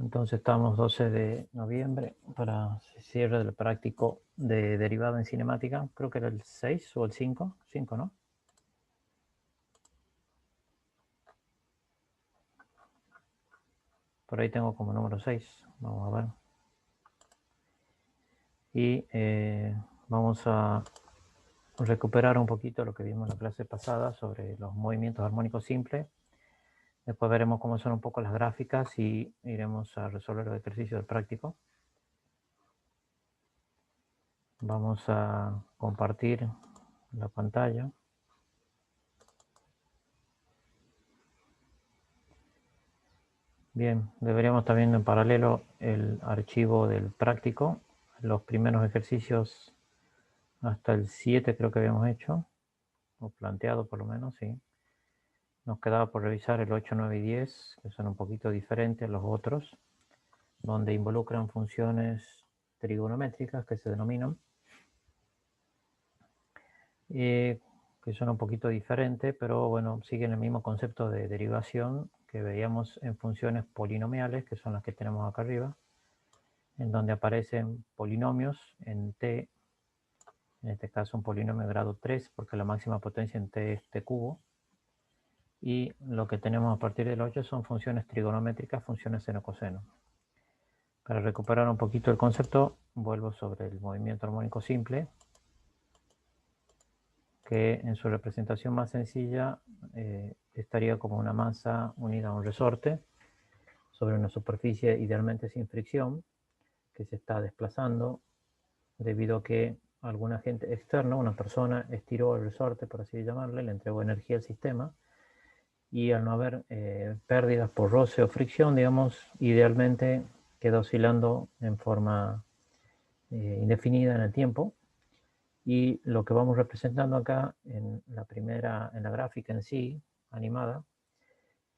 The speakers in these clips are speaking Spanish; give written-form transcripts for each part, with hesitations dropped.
Entonces estamos 12 de noviembre para cierre del práctico de derivada en cinemática. Creo que era el 6 o el 5. 5, ¿no? Por ahí tengo como número 6. Vamos a ver. Y vamos a recuperar un poquito lo que vimos en la clase pasada sobre los movimientos armónicos simples. Después veremos cómo son un poco las gráficas y iremos a resolver los ejercicios del práctico. Vamos a compartir la pantalla. Bien, deberíamos estar viendo en paralelo el archivo del práctico. Los primeros ejercicios hasta el 7 creo que habíamos hecho, o planteado por lo menos, sí. Nos quedaba por revisar el 8, 9 y 10, que son un poquito diferentes a los otros, donde involucran funciones trigonométricas que se denominan, que son un poquito diferentes, pero bueno, siguen el mismo concepto de derivación que veíamos en funciones polinomiales, que son las que tenemos acá arriba, en donde aparecen polinomios en t, en este caso un polinomio de grado 3, porque la máxima potencia en t es t cubo, y lo que tenemos a partir del 8 son funciones trigonométricas, funciones seno-coseno. Para recuperar un poquito el concepto, vuelvo sobre el movimiento armónico simple, que en su representación más sencilla estaría como una masa unida a un resorte sobre una superficie idealmente sin fricción, que se está desplazando debido a que algún agente externo, una persona, estiró el resorte, por así llamarle, le entregó energía al sistema, y al no haber pérdidas por roce o fricción, digamos, idealmente queda oscilando en forma indefinida en el tiempo. Y lo que vamos representando acá en la gráfica en sí, animada,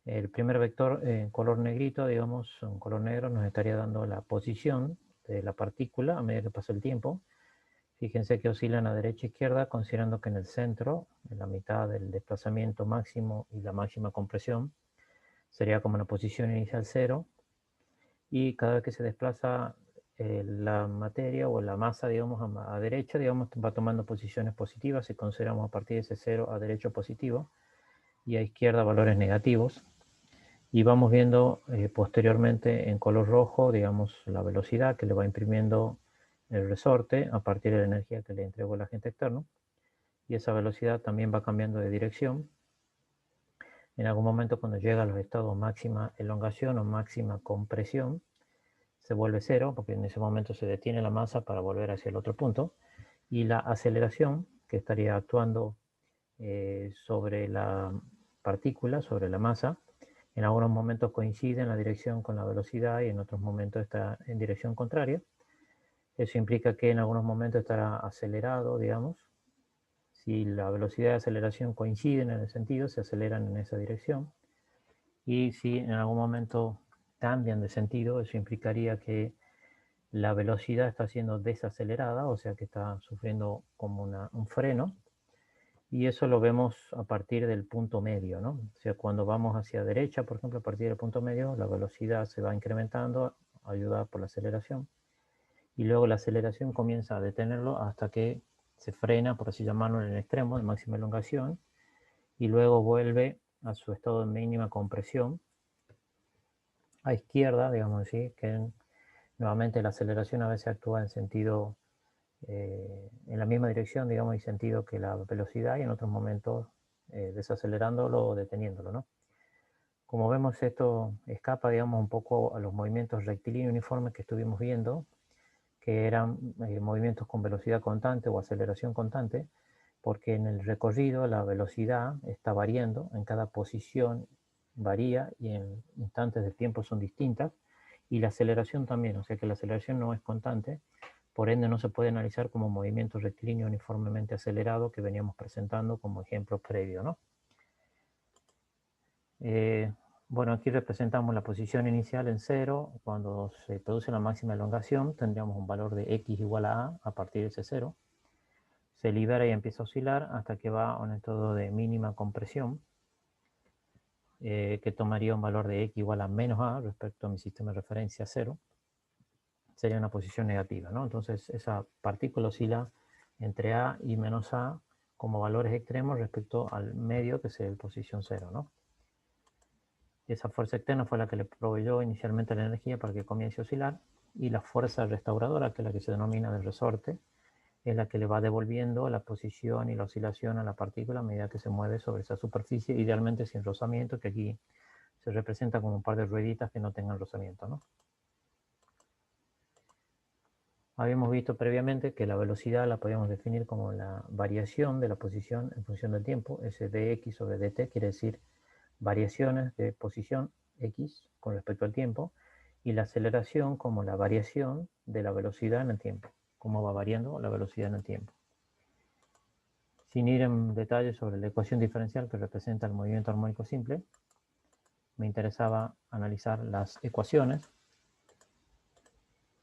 el primer vector en color negrito, digamos, en color negro, nos estaría dando la posición de la partícula a medida que pasa el tiempo. Fíjense que oscilan a derecha e izquierda, considerando que en el centro, en la mitad del desplazamiento máximo y la máxima compresión, sería como una posición inicial 0. Y cada vez que se desplaza la materia o la masa, digamos, a derecha, digamos, va tomando posiciones positivas si consideramos a partir de ese 0 a derecho positivo y a izquierda valores negativos. Y vamos viendo posteriormente en color rojo, digamos, la velocidad que le va imprimiendo el resorte a partir de la energía que le entregó el agente externo. Y esa velocidad también va cambiando de dirección. En algún momento, cuando llega a los estados máxima elongación o máxima compresión, se vuelve 0, porque en ese momento se detiene la masa para volver hacia el otro punto. Y la aceleración, que estaría actuando sobre la partícula, sobre la masa, en algunos momentos coincide en la dirección con la velocidad y en otros momentos está en dirección contraria. Eso implica que en algunos momentos estará acelerado, digamos. Si la velocidad de aceleración coinciden en el sentido, se aceleran en esa dirección. Y si en algún momento cambian de sentido, eso implicaría que la velocidad está siendo desacelerada, o sea que está sufriendo como un freno. Y eso lo vemos a partir del punto medio, ¿no? O sea, cuando vamos hacia derecha, por ejemplo, a partir del punto medio, la velocidad se va incrementando, ayudada por la aceleración. Y luego la aceleración comienza a detenerlo hasta que se frena, por así llamarlo, en el extremo de máxima elongación. Y luego vuelve a su estado de mínima compresión a izquierda, digamos así, que nuevamente la aceleración a veces actúa en sentido, en la misma dirección, digamos, y sentido que la velocidad, y en otros momentos desacelerándolo o deteniéndolo, ¿no? Como vemos, esto escapa, digamos, un poco a los movimientos rectilíneos uniformes que estuvimos viendo, que eran movimientos con velocidad constante o aceleración constante, porque en el recorrido la velocidad está variando, en cada posición varía y en instantes del tiempo son distintas, y la aceleración también, o sea que la aceleración no es constante, por ende no se puede analizar como movimiento rectilíneo uniformemente acelerado que veníamos presentando como ejemplo previo, ¿no? Bueno, aquí representamos la posición inicial en 0. Cuando se produce la máxima elongación, tendríamos un valor de x igual a partir de ese 0. Se libera y empieza a oscilar hasta que va a un estado de mínima compresión. que tomaría un valor de x igual a menos a respecto a mi sistema de referencia 0, sería una posición negativa, ¿no? Entonces esa partícula oscila entre a y menos a como valores extremos respecto al medio, que es el posición 0, ¿no? Esa fuerza externa fue la que le proveyó inicialmente la energía para que comience a oscilar, y la fuerza restauradora, que es la que se denomina del resorte, es la que le va devolviendo la posición y la oscilación a la partícula a medida que se mueve sobre esa superficie, idealmente sin rozamiento, que aquí se representa como un par de rueditas que no tengan rozamiento, ¿no? Habíamos visto previamente que la velocidad la podíamos definir como la variación de la posición en función del tiempo. Ese dx sobre dt quiere decir variaciones de posición x con respecto al tiempo, y la aceleración como la variación de la velocidad en el tiempo, cómo va variando la velocidad en el tiempo. Sin ir en detalle sobre la ecuación diferencial que representa el movimiento armónico simple, me interesaba analizar las ecuaciones.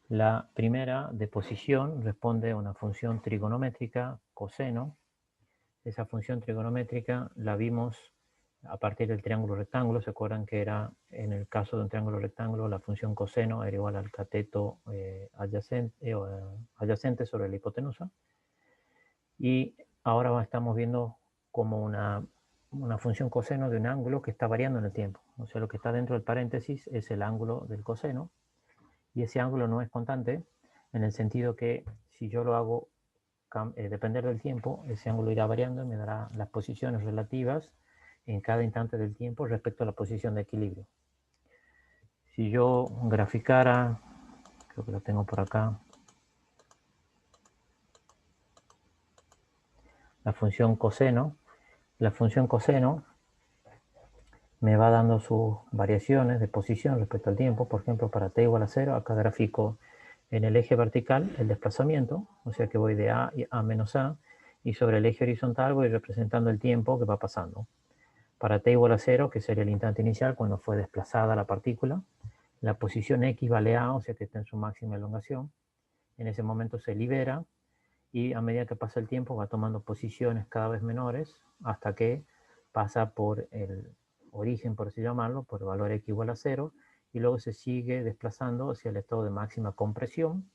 La primera, de posición, responde a una función trigonométrica coseno. Esa función trigonométrica la vimos a partir del triángulo rectángulo. Se acuerdan que era, en el caso de un triángulo rectángulo, la función coseno era igual al cateto adyacente sobre la hipotenusa. Y ahora estamos viendo como una función coseno de un ángulo que está variando en el tiempo. O sea, lo que está dentro del paréntesis es el ángulo del coseno, y ese ángulo no es constante, en el sentido que si yo lo hago depender del tiempo, ese ángulo irá variando y me dará las posiciones relativas en cada instante del tiempo respecto a la posición de equilibrio. Si yo graficara, creo que lo tengo por acá, la función coseno me va dando sus variaciones de posición respecto al tiempo. Por ejemplo, para t igual a 0, acá grafico en el eje vertical el desplazamiento, o sea que voy de a menos a, y sobre el eje horizontal voy representando el tiempo que va pasando. Para t igual a 0, que sería el instante inicial cuando fue desplazada la partícula, la posición x vale a, o sea que está en su máxima elongación. En ese momento se libera, y a medida que pasa el tiempo va tomando posiciones cada vez menores hasta que pasa por el origen, por así llamarlo, por el valor x igual a 0, y luego se sigue desplazando hacia el estado de máxima compresión,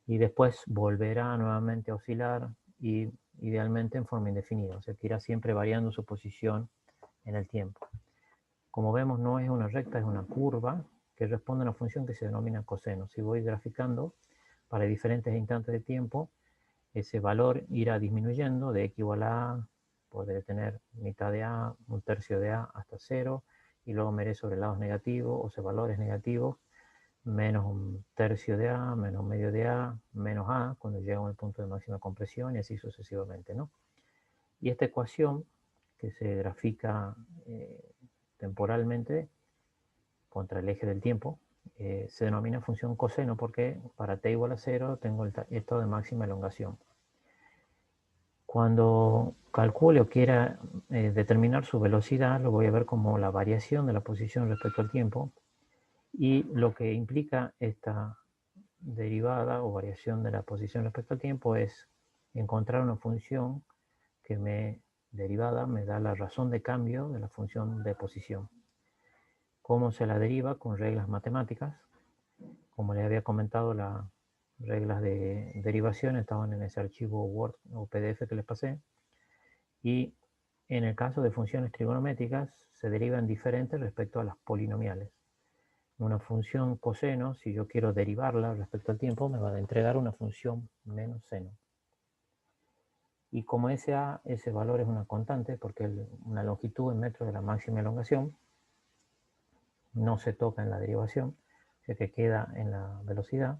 y después volverá nuevamente a oscilar, y idealmente en forma indefinida, o sea que irá siempre variando su posición en el tiempo. Como vemos, no es una recta, es una curva que responde a una función que se denomina coseno. Si voy graficando para diferentes instantes de tiempo, ese valor irá disminuyendo de x igual a a, podré tener mitad de a, un tercio de a, hasta 0, y luego me iré sobre lados negativos, o sea, valores negativos, menos un tercio de a, menos medio de a, menos a, cuando llegamos al punto de máxima compresión, y así sucesivamente, ¿no? Y esta ecuación, que se grafica temporalmente contra el eje del tiempo, se denomina función coseno porque para t igual a 0 tengo el estado de máxima elongación. Cuando calcule o quiera determinar su velocidad, lo voy a ver como la variación de la posición respecto al tiempo, y lo que implica esta derivada o variación de la posición respecto al tiempo es encontrar una función que derivada me da la razón de cambio de la función de posición. ¿Cómo se la deriva? Con reglas matemáticas. Como les había comentado, las reglas de derivación estaban en ese archivo Word o PDF que les pasé. Y en el caso de funciones trigonométricas, se derivan diferentes respecto a las polinomiales. Una función coseno, si yo quiero derivarla respecto al tiempo, me va a entregar una función menos seno. Y como ese valor es una constante, porque es una longitud en metros de la máxima elongación, no se toca en la derivación, o sea que queda en la velocidad.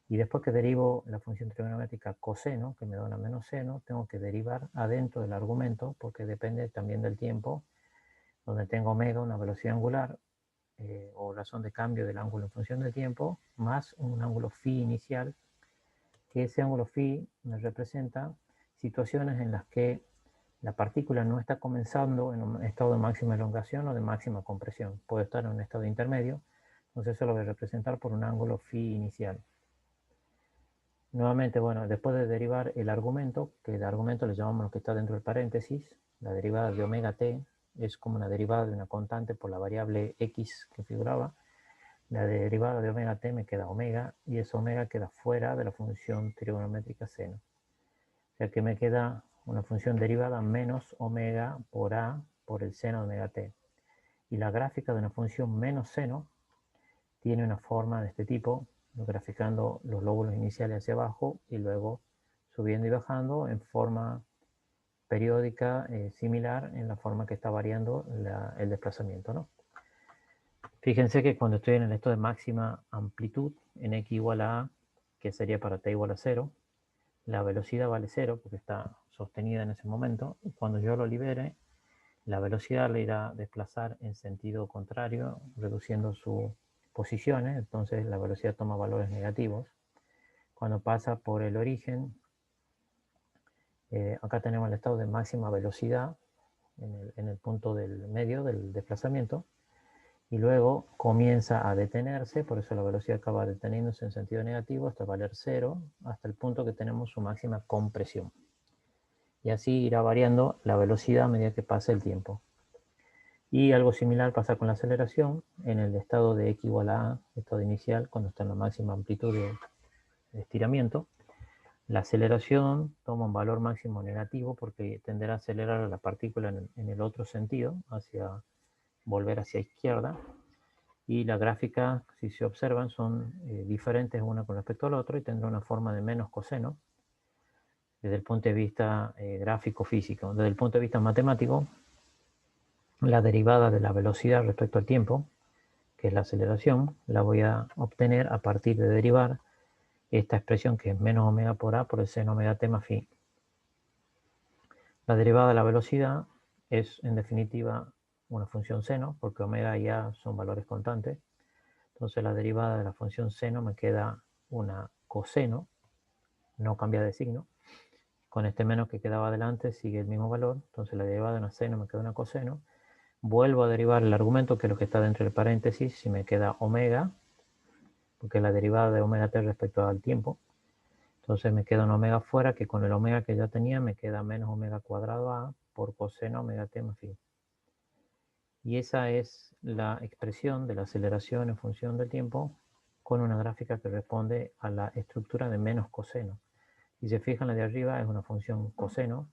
Y después que derivo la función trigonométrica coseno, que me da una menos seno, tengo que derivar adentro del argumento, porque depende también del tiempo, donde tengo omega, una velocidad angular, o razón de cambio del ángulo en función del tiempo, más un ángulo phi inicial, que ese ángulo phi me representa situaciones en las que la partícula no está comenzando en un estado de máxima elongación o de máxima compresión. Puede estar en un estado intermedio, entonces eso lo voy a representar por un ángulo phi inicial. Nuevamente, bueno, después de derivar el argumento, que el argumento le llamamos lo que está dentro del paréntesis, la derivada de omega t, es como una derivada de una constante por la variable x que figuraba. La derivada de omega t me queda omega, y esa omega queda fuera de la función trigonométrica seno. O sea que me queda una función derivada menos omega por a por el seno de omega t. Y la gráfica de una función menos seno tiene una forma de este tipo, graficando los lóbulos iniciales hacia abajo y luego subiendo y bajando en forma periódica similar en la forma que está variando el desplazamiento, ¿no? Fíjense que cuando estoy en el estado de máxima amplitud, en x igual a a, que sería para t igual a 0, la velocidad vale 0 porque está sostenida en ese momento. Y cuando yo lo libere, la velocidad le irá a desplazar en sentido contrario, reduciendo sus posiciones. Entonces la velocidad toma valores negativos. Cuando pasa por el origen, acá tenemos el estado de máxima velocidad en el punto del medio del desplazamiento, y luego comienza a detenerse, por eso la velocidad acaba deteniéndose en sentido negativo hasta valer 0, hasta el punto que tenemos su máxima compresión. Y así irá variando la velocidad a medida que pasa el tiempo. Y algo similar pasa con la aceleración en el estado de x igual a, estado inicial, cuando está en la máxima amplitud de estiramiento. La aceleración toma un valor máximo negativo porque tenderá a acelerar a la partícula en el otro sentido, hacia volver hacia izquierda. Y la gráfica, si se observan, son diferentes una con respecto al otro y tendrá una forma de menos coseno desde el punto de vista gráfico físico. Desde el punto de vista matemático, la derivada de la velocidad respecto al tiempo, que es la aceleración, la voy a obtener a partir de derivar esta expresión que es menos omega por a por el seno omega t más phi. La derivada de la velocidad es en definitiva una función seno, porque omega y a son valores constantes. Entonces la derivada de la función seno me queda una coseno, no cambia de signo. Con este menos que quedaba adelante sigue el mismo valor, entonces la derivada de una seno me queda una coseno. Vuelvo a derivar el argumento, que es lo que está dentro del paréntesis, y me queda omega, porque es la derivada de omega t respecto al tiempo. Entonces me queda un omega fuera, que con el omega que ya tenía me queda menos omega cuadrado a por coseno omega t más phi. Y esa es la expresión de la aceleración en función del tiempo con una gráfica que responde a la estructura de menos coseno. Si se fijan, la de arriba es una función coseno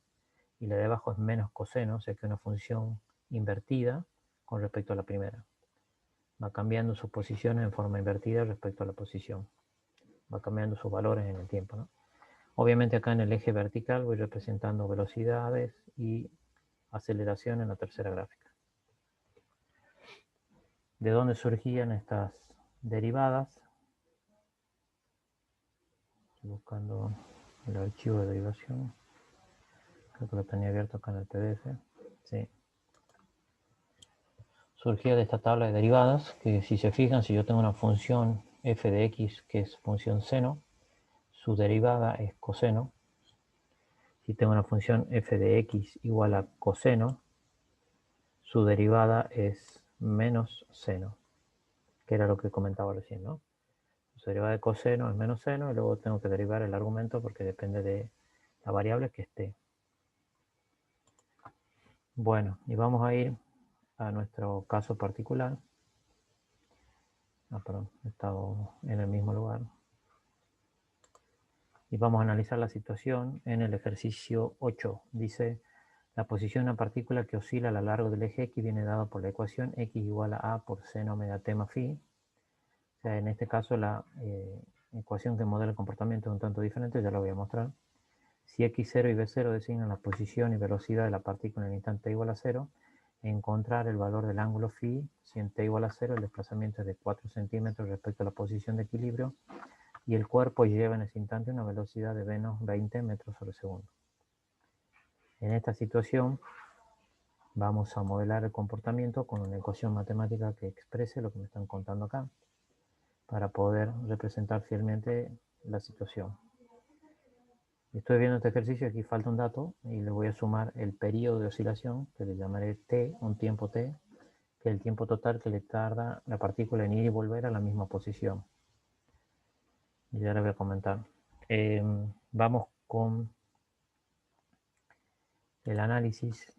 y la de abajo es menos coseno, o sea que es una función invertida con respecto a la primera. Va cambiando sus posiciones en forma invertida respecto a la posición. Va cambiando sus valores en el tiempo, ¿no? Obviamente acá en el eje vertical voy representando velocidades y aceleración en la tercera gráfica. ¿De dónde surgían estas derivadas? Estoy buscando el archivo de derivación. Creo que lo tenía abierto acá en el PDF. Sí. Surgía de esta tabla de derivadas, que si se fijan, si yo tengo una función f de x que es función seno, su derivada es coseno. Si tengo una función f de x igual a coseno, su derivada es menos seno, que era lo que comentaba recién, ¿no? Su derivada de coseno es menos seno, y luego tengo que derivar el argumento porque depende de la variable que esté. Bueno, y vamos a ir a nuestro caso particular. Perdón, he estado en el mismo lugar. Y vamos a analizar la situación en el ejercicio 8. Dice, la posición de una partícula que oscila a lo largo del eje X viene dada por la ecuación X igual a A por seno omega t más phi. O sea, en este caso la ecuación que modela el comportamiento es un tanto diferente, ya lo voy a mostrar. Si x0 y b0 designan la posición y velocidad de la partícula en el instante t igual a 0, encontrar el valor del ángulo phi, si en t igual a 0 el desplazamiento es de 4 centímetros respecto a la posición de equilibrio, y el cuerpo lleva en ese instante una velocidad de menos 20 metros sobre segundo. En esta situación vamos a modelar el comportamiento con una ecuación matemática que exprese lo que me están contando acá, para poder representar fielmente la situación. Estoy viendo este ejercicio, aquí falta un dato y le voy a sumar el periodo de oscilación, que le llamaré t, un tiempo t, que es el tiempo total que le tarda la partícula en ir y volver a la misma posición. Y ya le voy a comentar. Vamos con el análisis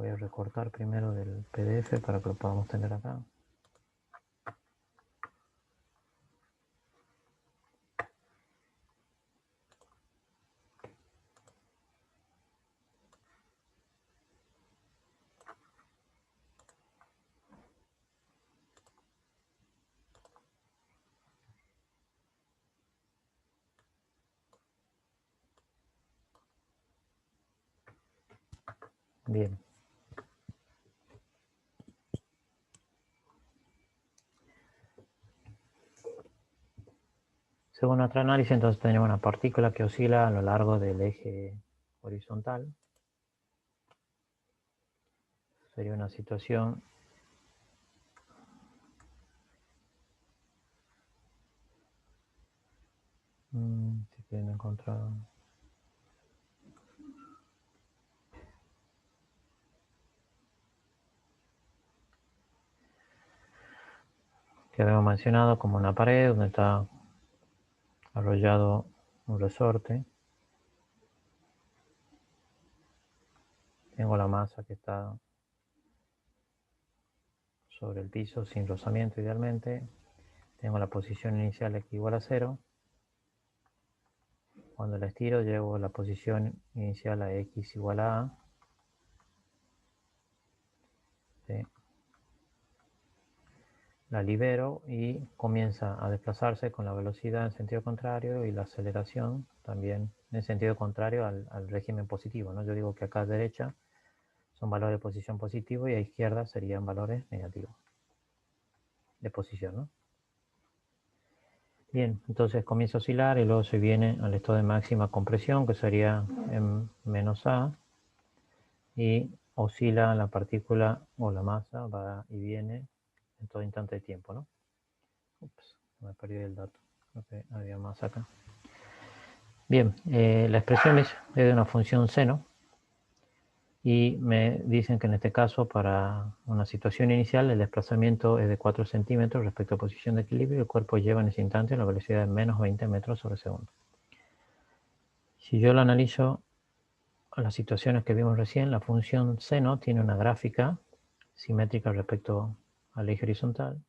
voy a recortar primero del PDF para que lo podamos tener acá. Bien. Según nuestro análisis, entonces tenemos una partícula que oscila a lo largo del eje horizontal. Sería una situación si quieren encontrar que habíamos mencionado como una pared donde está arrollado un resorte. Tengo la masa que está sobre el piso sin rozamiento idealmente. Tengo la posición inicial x igual a 0. Cuando la estiro llevo la posición inicial a x igual a a. ¿Sí? La libero y comienza a desplazarse con la velocidad en sentido contrario y la aceleración también en sentido contrario al régimen positivo, ¿no? Yo digo que acá a derecha son valores de posición positivo y a izquierda serían valores negativos de posición, ¿no? Bien, entonces comienza a oscilar y luego se viene al estado de máxima compresión, que sería M menos A, y oscila la partícula o la masa, va y viene en todo instante de tiempo, ¿no? Ups, me perdí el dato, creo que había más acá. Bien, la expresión es de una función seno y me dicen que en este caso para una situación inicial el desplazamiento es de 4 centímetros respecto a posición de equilibrio y el cuerpo lleva en ese instante la velocidad de menos 20 metros sobre segundo. Si yo lo analizo a las situaciones que vimos recién, la función seno tiene una gráfica simétrica respecto al eje horizontal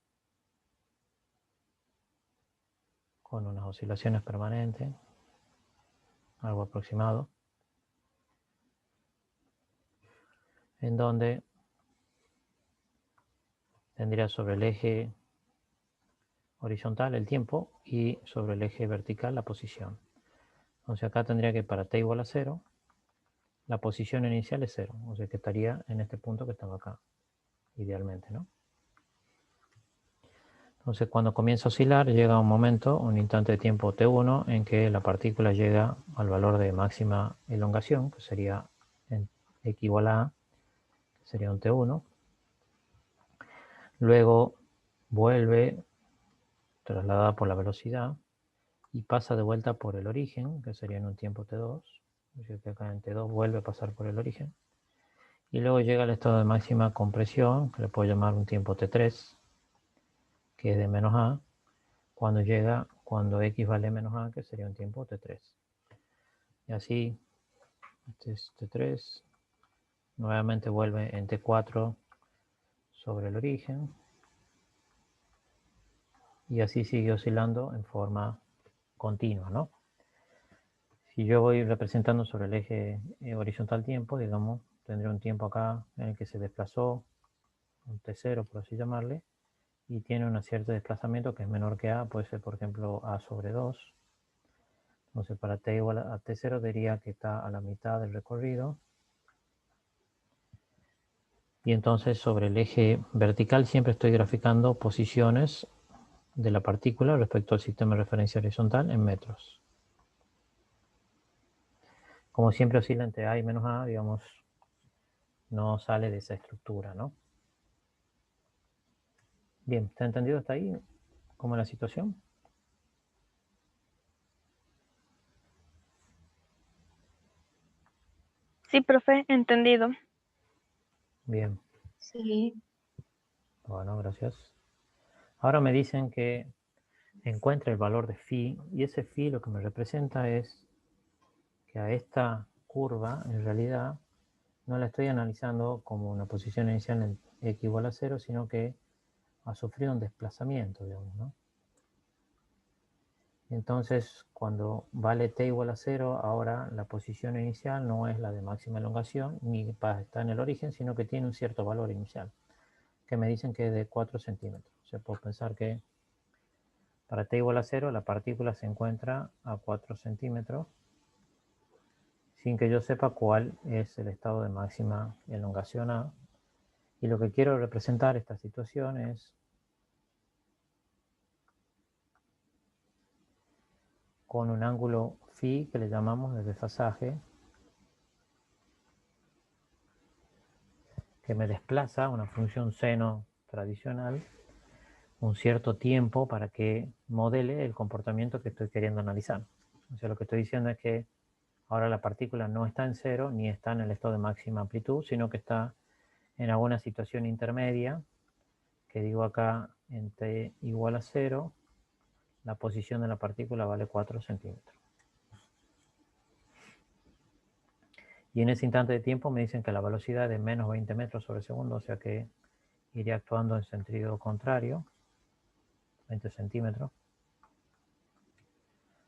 con unas oscilaciones permanentes, algo aproximado, en donde tendría sobre el eje horizontal el tiempo y sobre el eje vertical la posición. Entonces acá tendría que para t igual a 0, la posición inicial es 0, o sea que estaría en este punto que estaba acá, idealmente, ¿no? Entonces cuando comienza a oscilar llega un momento, un instante de tiempo t1, en que la partícula llega al valor de máxima elongación, que sería en x igual a, que sería un t1. Luego vuelve trasladada por la velocidad y pasa de vuelta por el origen, que sería en un tiempo t2. Es decir, que acá en t2 vuelve a pasar por el origen. Y luego llega al estado de máxima compresión, que le puedo llamar un tiempo t3, que es de menos a, cuando llega, cuando x vale menos a, que sería un tiempo t3. Y así, este es t3, nuevamente vuelve en t4 sobre el origen, y así sigue oscilando en forma continua, ¿no? Si yo voy representando sobre el eje horizontal tiempo, digamos, tendré un tiempo acá en el que se desplazó, un t0 por así llamarle, y tiene un cierto desplazamiento que es menor que a, puede ser por ejemplo a sobre 2. Entonces para t igual a t0 diría que está a la mitad del recorrido. Y entonces sobre el eje vertical siempre estoy graficando posiciones de la partícula respecto al sistema de referencia horizontal en metros. Como siempre oscila entre a y menos a, digamos, no sale de esa estructura, ¿no? Bien, ¿está entendido hasta ahí? ¿Cómo es la situación? Sí, profe, entendido. Bien. Sí. Bueno, gracias. Ahora me dicen que encuentre el valor de phi, y ese phi lo que me representa es que a esta curva, en realidad, no la estoy analizando como una posición inicial en x igual a 0, sino que ha sufrido un desplazamiento, digamos, ¿no? Entonces, cuando vale t igual a 0, ahora la posición inicial no es la de máxima elongación, ni está en el origen, sino que tiene un cierto valor inicial, que me dicen que es de 4 centímetros. O sea, puedo pensar que para t igual a 0, la partícula se encuentra a 4 centímetros, sin que yo sepa cuál es el estado de máxima elongación A. Y lo que quiero representar esta situación es con un ángulo phi que le llamamos de desfasaje, que me desplaza una función seno tradicional un cierto tiempo para que modele el comportamiento que estoy queriendo analizar. O sea, lo que estoy diciendo es que ahora la partícula no está en cero ni está en el estado de máxima amplitud, sino que está en alguna situación intermedia, que digo acá en t igual a 0, la posición de la partícula vale 4 centímetros. Y en ese instante de tiempo me dicen que la velocidad es de menos 20 metros sobre segundo, o sea que iría actuando en sentido contrario, 20 centímetros,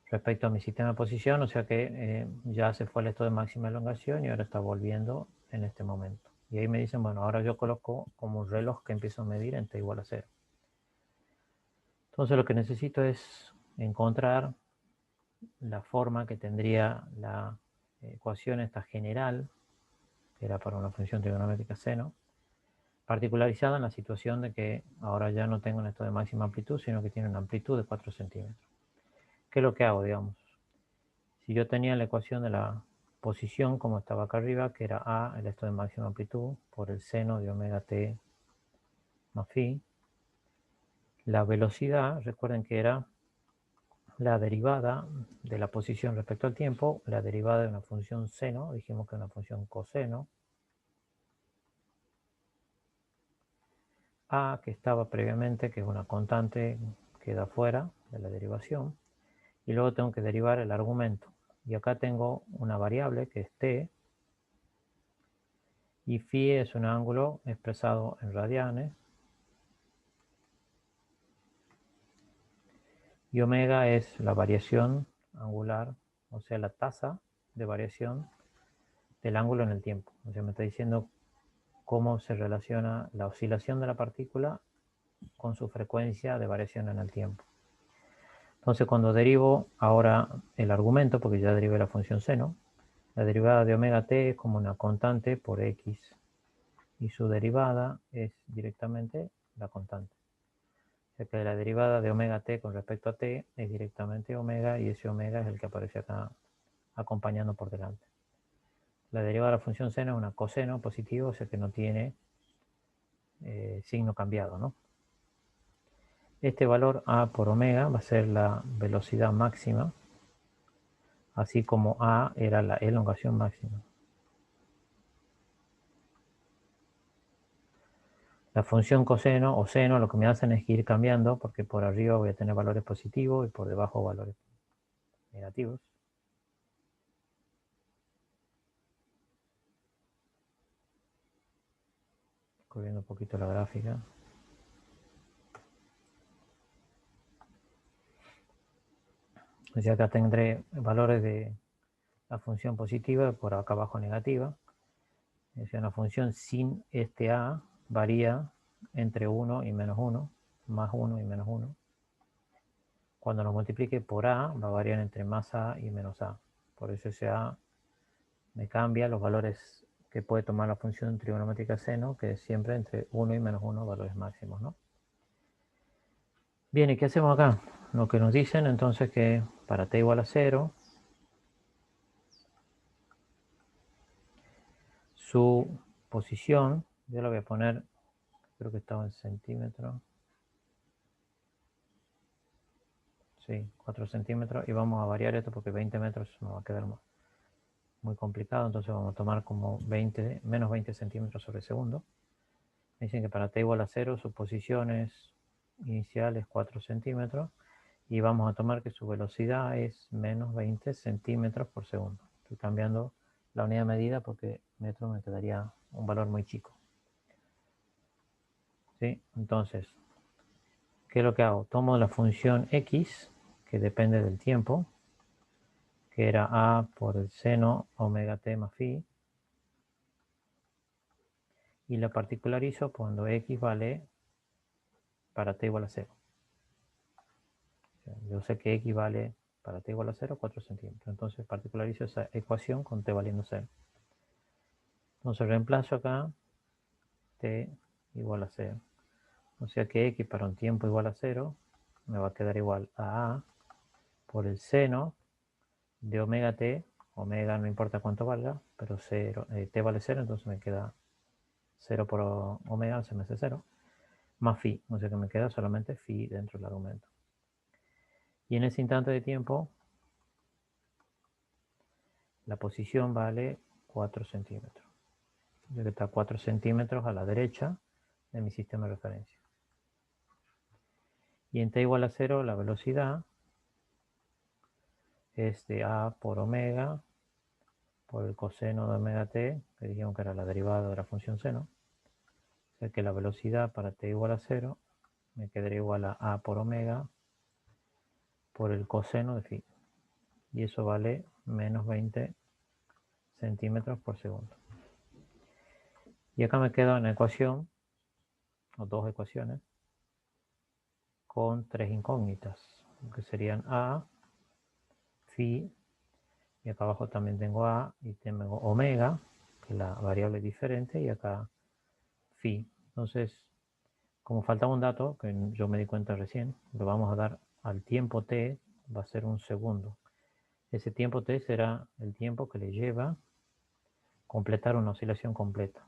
respecto a mi sistema de posición, o sea que ya se fue al estado de máxima elongación y ahora está volviendo en este momento. Y ahí me dicen, bueno, ahora yo coloco como un reloj que empiezo a medir en t igual a 0. Entonces lo que necesito es encontrar la forma que tendría la ecuación esta general, que era para una función trigonométrica seno, particularizada en la situación de que ahora ya no tengo un estado de máxima amplitud, sino que tiene una amplitud de 4 centímetros. ¿Qué es lo que hago, digamos? Si yo tenía la ecuación de la posición como estaba acá arriba, que era A, el estado de máxima amplitud, por el seno de omega t más phi, la velocidad, recuerden que era la derivada de la posición respecto al tiempo, la derivada de una función seno, dijimos que es una función coseno, A, que estaba previamente, que es una constante, queda fuera de la derivación, y luego tengo que derivar el argumento. Y acá tengo una variable que es t, y phi es un ángulo expresado en radianes, y omega es la variación angular, o sea, la tasa de variación del ángulo en el tiempo. O sea, me está diciendo cómo se relaciona la oscilación de la partícula con su frecuencia de variación en el tiempo. Entonces, cuando derivo ahora el argumento, porque ya derivé la función seno, la derivada de omega t es como una constante por x, y su derivada es directamente la constante. O sea que la derivada de omega t con respecto a t es directamente omega, y ese omega es el que aparece acá acompañando por delante. La derivada de la función seno es una coseno positivo, o sea que no tiene signo cambiado, ¿no? Este valor A por omega va a ser la velocidad máxima, así como A era la elongación máxima. La función coseno o seno lo que me hacen es ir cambiando, porque por arriba voy a tener valores positivos y por debajo valores negativos. Corriendo un poquito la gráfica. O sea, acá tendré valores de la función positiva, por acá abajo negativa. O sea, una función sin este A varía entre 1 y menos 1, más 1 y menos 1. Cuando lo multiplique por A, va a variar entre más A y menos A. Por eso ese A me cambia los valores que puede tomar la función trigonométrica seno, que es siempre entre 1 y menos 1 valores máximos, ¿no? Bien, ¿y qué hacemos acá? Lo que nos dicen entonces que para t igual a 0, su posición, yo la voy a poner, creo que estaba en centímetros. Sí, 4 centímetros, y vamos a variar esto porque 20 metros nos va a quedar muy complicado, entonces vamos a tomar como menos 20 centímetros sobre segundo. Me dicen que para t igual a 0 su posición inicial es 4 centímetros, y vamos a tomar que su velocidad es menos 20 centímetros por segundo. Estoy cambiando la unidad de medida porque metro me quedaría un valor muy chico. ¿Sí? Entonces, ¿qué es lo que hago? Tomo la función x, que depende del tiempo, que era a por el seno omega t más phi, y la particularizo cuando x vale para t igual a 0. Yo sé que x vale para t igual a 0, 4 centímetros. Entonces particularizo esa ecuación con t valiendo 0. Entonces reemplazo acá t igual a 0. O sea que x para un tiempo igual a 0 me va a quedar igual a por el seno de omega t. Omega no importa cuánto valga, pero 0, t vale 0, entonces me queda 0 por omega, se me hace 0. Más phi, o sea que me queda solamente phi dentro del argumento. Y en ese instante de tiempo, la posición vale 4 centímetros. Ya que está 4 centímetros a la derecha de mi sistema de referencia. Y en t igual a 0, la velocidad es de a por omega por el coseno de omega t, que dijimos que era la derivada de la función seno. O sea que la velocidad para t igual a 0 me quedaría igual a por omega por el coseno de phi. Y eso vale menos 20 centímetros por segundo. Y acá me queda una ecuación, o dos ecuaciones, con tres incógnitas, que serían a, phi, y acá abajo también tengo a, y tengo omega, que la variable es diferente, y acá phi. Entonces, como faltaba un dato, que yo me di cuenta recién, lo vamos a dar al tiempo t, va a ser un segundo. Ese tiempo t será el tiempo que le lleva completar una oscilación completa.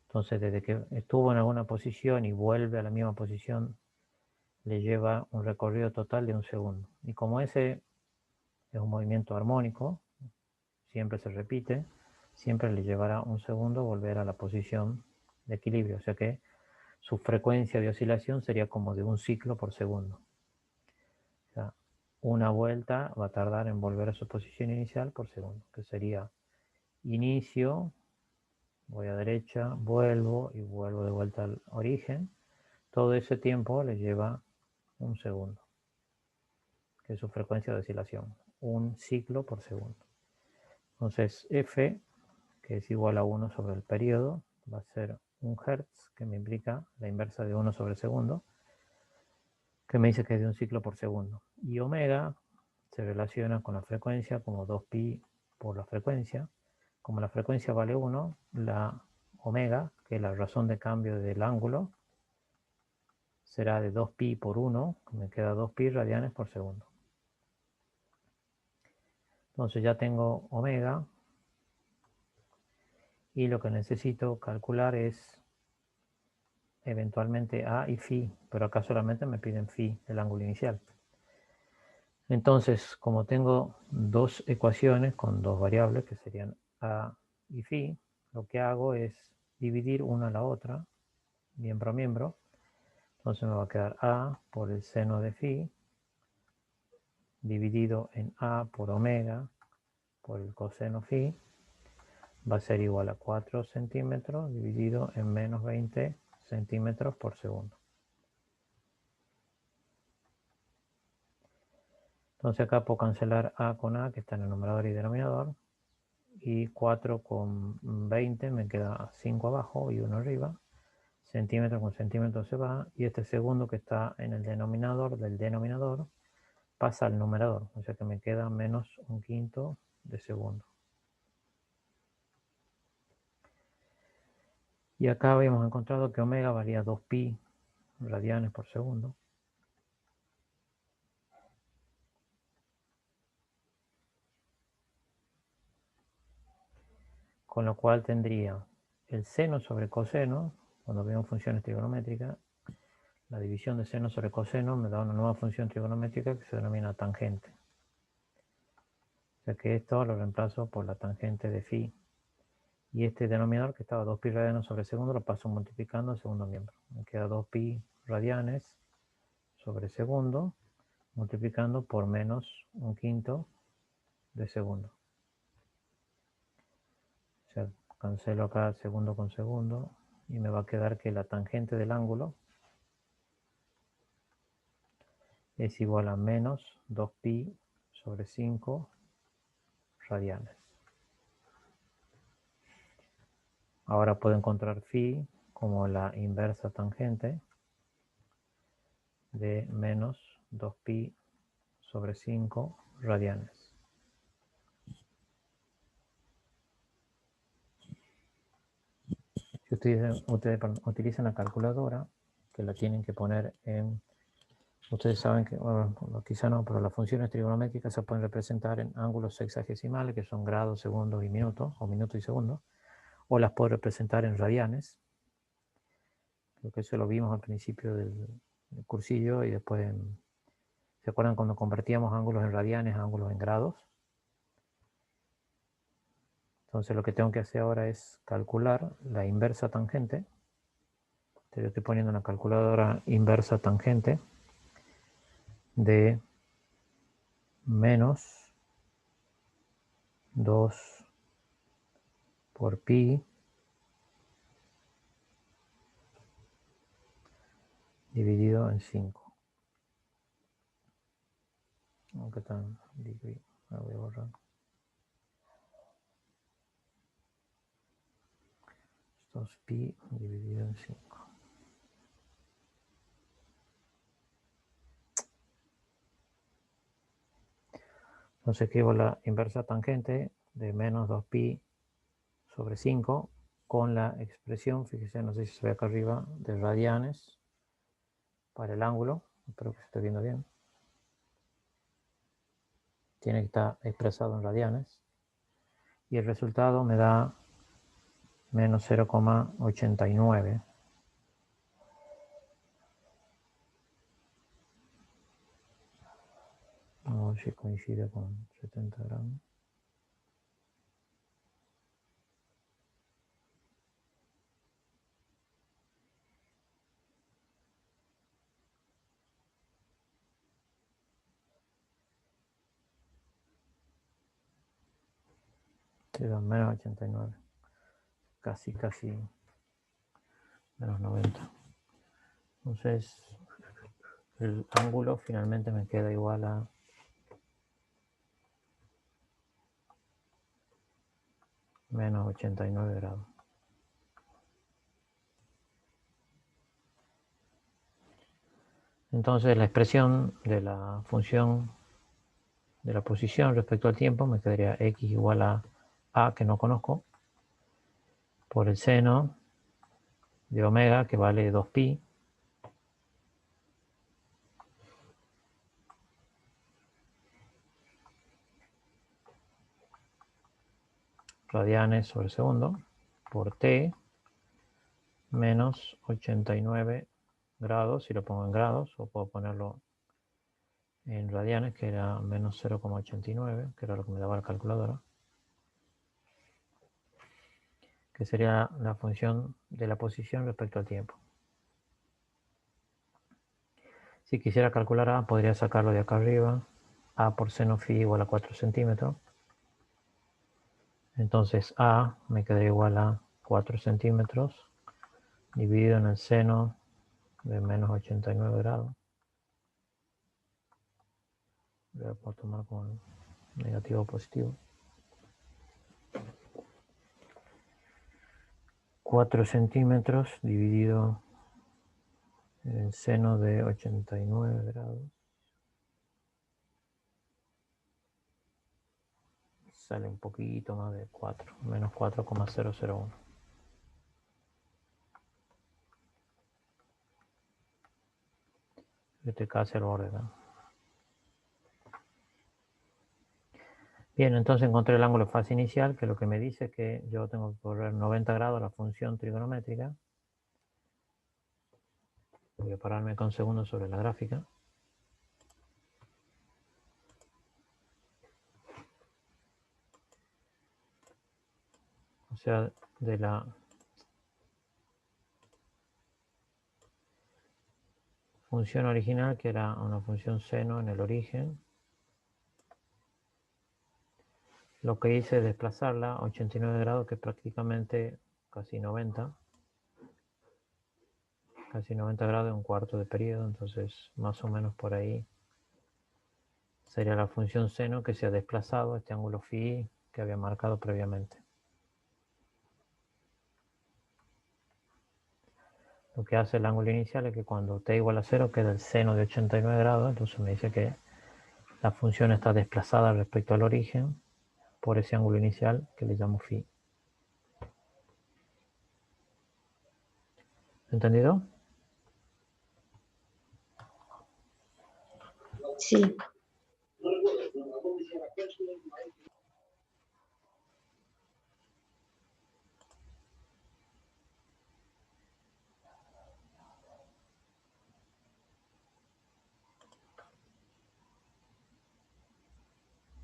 Entonces, desde que estuvo en alguna posición y vuelve a la misma posición, le lleva un recorrido total de un segundo. Y como ese es un movimiento armónico, siempre se repite, siempre le llevará un segundo volver a la posición de equilibrio. O sea que su frecuencia de oscilación sería como de un ciclo por segundo. O sea, una vuelta va a tardar en volver a su posición inicial por segundo, que sería inicio, voy a derecha, vuelvo y vuelvo de vuelta al origen. Todo ese tiempo le lleva un segundo, que es su frecuencia de oscilación, un ciclo por segundo. Entonces f, que es igual a 1 sobre el periodo, va a ser 1 Hz, que me implica la inversa de 1 sobre segundo, que me dice que es de un ciclo por segundo. Y omega se relaciona con la frecuencia como 2pi por la frecuencia. Como la frecuencia vale 1, la omega, que es la razón de cambio del ángulo, será de 2pi por 1, que me queda 2pi radianes por segundo. Entonces ya tengo omega, y lo que necesito calcular es eventualmente a y phi, pero acá solamente me piden phi, el ángulo inicial. Entonces, como tengo dos ecuaciones con dos variables, que serían a y phi, lo que hago es dividir una a la otra, miembro a miembro. Entonces me va a quedar a por el seno de phi, dividido en a por omega por el coseno phi, va a ser igual a 4 centímetros dividido en menos 20 centímetros por segundo. Entonces acá puedo cancelar a con a, que está en el numerador y denominador, y 4 con 20 me queda 5 abajo y 1 arriba. Centímetro con centímetro se va, y este segundo que está en el denominador del denominador pasa al numerador, o sea que me queda menos un quinto de segundo. Y acá habíamos encontrado que omega valía 2pi radianes por segundo. Con lo cual tendría el seno sobre coseno, cuando vemos funciones trigonométricas, la división de seno sobre coseno me da una nueva función trigonométrica que se denomina tangente. O sea que esto lo reemplazo por la tangente de phi. Y este denominador, que estaba 2pi radianes sobre segundo, lo paso multiplicando al segundo miembro. Me queda 2pi radianes sobre segundo, multiplicando por menos un quinto de segundo. O sea, cancelo acá segundo con segundo y me va a quedar que la tangente del ángulo es igual a menos 2pi sobre 5 radianes. Ahora puedo encontrar phi como la inversa tangente de menos 2pi sobre 5 radianes. Si ustedes utilizan la calculadora, que la tienen que poner en... Ustedes saben que, bueno, quizá no, pero las funciones trigonométricas se pueden representar en ángulos sexagesimales, que son grados, segundos y minutos, o minutos y segundos, o las puedo representar en radianes. Creo que eso lo vimos al principio del cursillo y después, ¿se acuerdan cuando convertíamos ángulos en radianes a ángulos en grados? Entonces lo que tengo que hacer ahora es calcular la inversa tangente. Yo estoy poniendo una calculadora inversa tangente de menos 2 por pi dividido en 5. Aunque tan degree, la voy a borrar. Esto es pi dividido en 5. Entonces escribo la inversa tangente de menos 2pi sobre 5 con la expresión, fíjese, no sé si se ve acá arriba, de radianes para el ángulo. Espero que se esté viendo bien. Tiene que estar expresado en radianes. Y el resultado me da menos 0,89. Vamos a ver si coincide con 70 gramos. Queda menos 89. Casi menos 90. Entonces, el ángulo finalmente me queda igual a menos 89 grados. Entonces, la expresión de la función de la posición respecto al tiempo me quedaría x igual a, que no conozco, por el seno de omega, que vale 2pi, radianes sobre segundo, por t, menos 89 grados, si lo pongo en grados, o puedo ponerlo en radianes, que era menos 0,89, que era lo que me daba la calculadora, que sería la función de la posición respecto al tiempo. Si quisiera calcular A, podría sacarlo de acá arriba. A por seno phi igual a 4 centímetros. Entonces A me quedaría igual a 4 centímetros dividido en el seno de menos 89 grados. Voy a tomar como negativo o positivo. 4 centímetros dividido en el seno de 89 grados. Sale un poquito más de 4, menos 4,001. Este casi al borde, ¿no? Bien, entonces encontré el ángulo de fase inicial, que lo que me dice es que yo tengo que correr 90 grados la función trigonométrica. Voy a pararme con segundos sobre la gráfica. O sea, de la función original, que era una función seno en el origen, lo que hice es desplazarla a 89 grados, que es prácticamente casi 90. Casi 90 grados, un cuarto de periodo, entonces más o menos por ahí sería la función seno que se ha desplazado a este ángulo phi que había marcado previamente. Lo que hace el ángulo inicial es que cuando t igual a 0 queda el seno de 89 grados, entonces me dice que la función está desplazada respecto al origen por ese ángulo inicial que le llamo phi. ¿Entendido? Sí.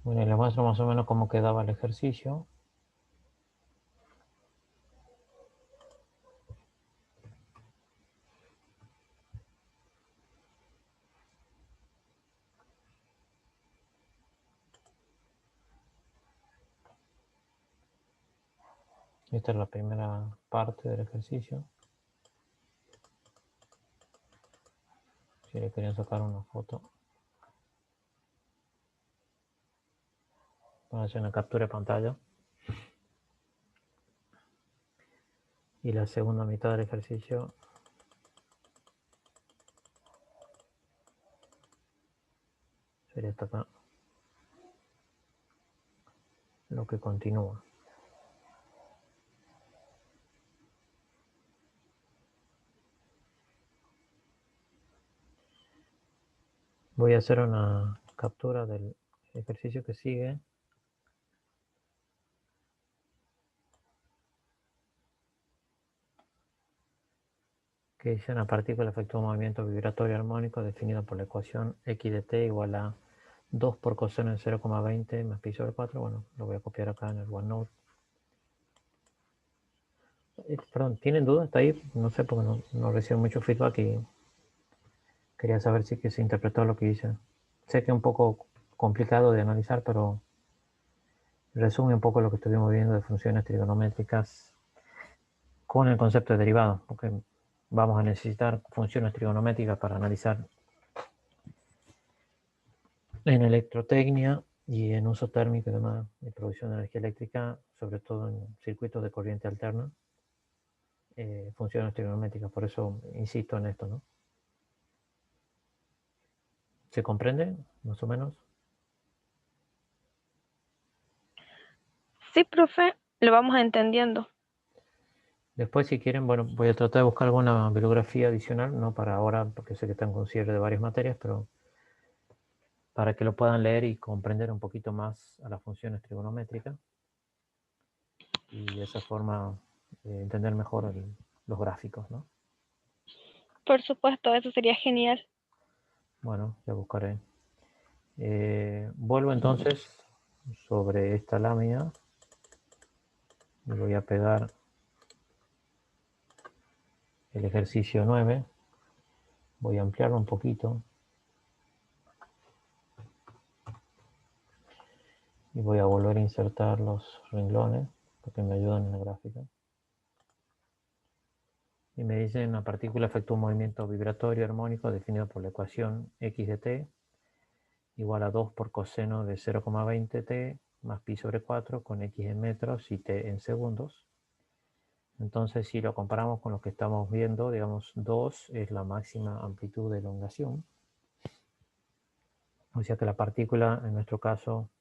Bueno, les muestro más o menos cómo quedaba el ejercicio. Esta es la primera parte del ejercicio. Si le querían sacar una foto. Voy a hacer una captura de pantalla. Y la segunda mitad del ejercicio sería hasta acá. Lo que continúa. Voy a hacer una captura del ejercicio que sigue. Que dice una partícula efectúa un movimiento vibratorio armónico definido por la ecuación x de t igual a 2 por coseno de 0,20 más pi sobre 4. Bueno, lo voy a copiar acá en el OneNote. Perdón, ¿tienen dudas? ¿Está ahí? No sé, porque no recibo mucho feedback y quería saber si que se interpretó lo que hice. Sé que es un poco complicado de analizar, pero resume un poco lo que estuvimos viendo de funciones trigonométricas con el concepto de derivado, porque vamos a necesitar funciones trigonométricas para analizar en electrotecnia y en uso térmico y demás, de producción de energía eléctrica, sobre todo en circuitos de corriente alterna, funciones trigonométricas. Por eso insisto en esto, ¿no? ¿Se comprende, más o menos? Sí, profe, lo vamos entendiendo. Después, si quieren, bueno, voy a tratar de buscar alguna bibliografía adicional, no para ahora, porque sé que están con cierre de varias materias, pero para que lo puedan leer y comprender un poquito más a las funciones trigonométricas y de esa forma entender mejor los gráficos, ¿no? Por supuesto, eso sería genial. Bueno, ya buscaré. Vuelvo entonces sobre esta lámina y voy a pegar el ejercicio 9. Voy a ampliarlo un poquito y voy a volver a insertar los renglones porque me ayudan en la gráfica. Y me dicen una partícula efectúa un movimiento vibratorio armónico definido por la ecuación x de t igual a 2 por coseno de 0,20 t más pi sobre 4 con x en metros y t en segundos. Entonces, si lo comparamos con lo que estamos viendo, digamos, 2 es la máxima amplitud de elongación. O sea que la partícula, en nuestro caso,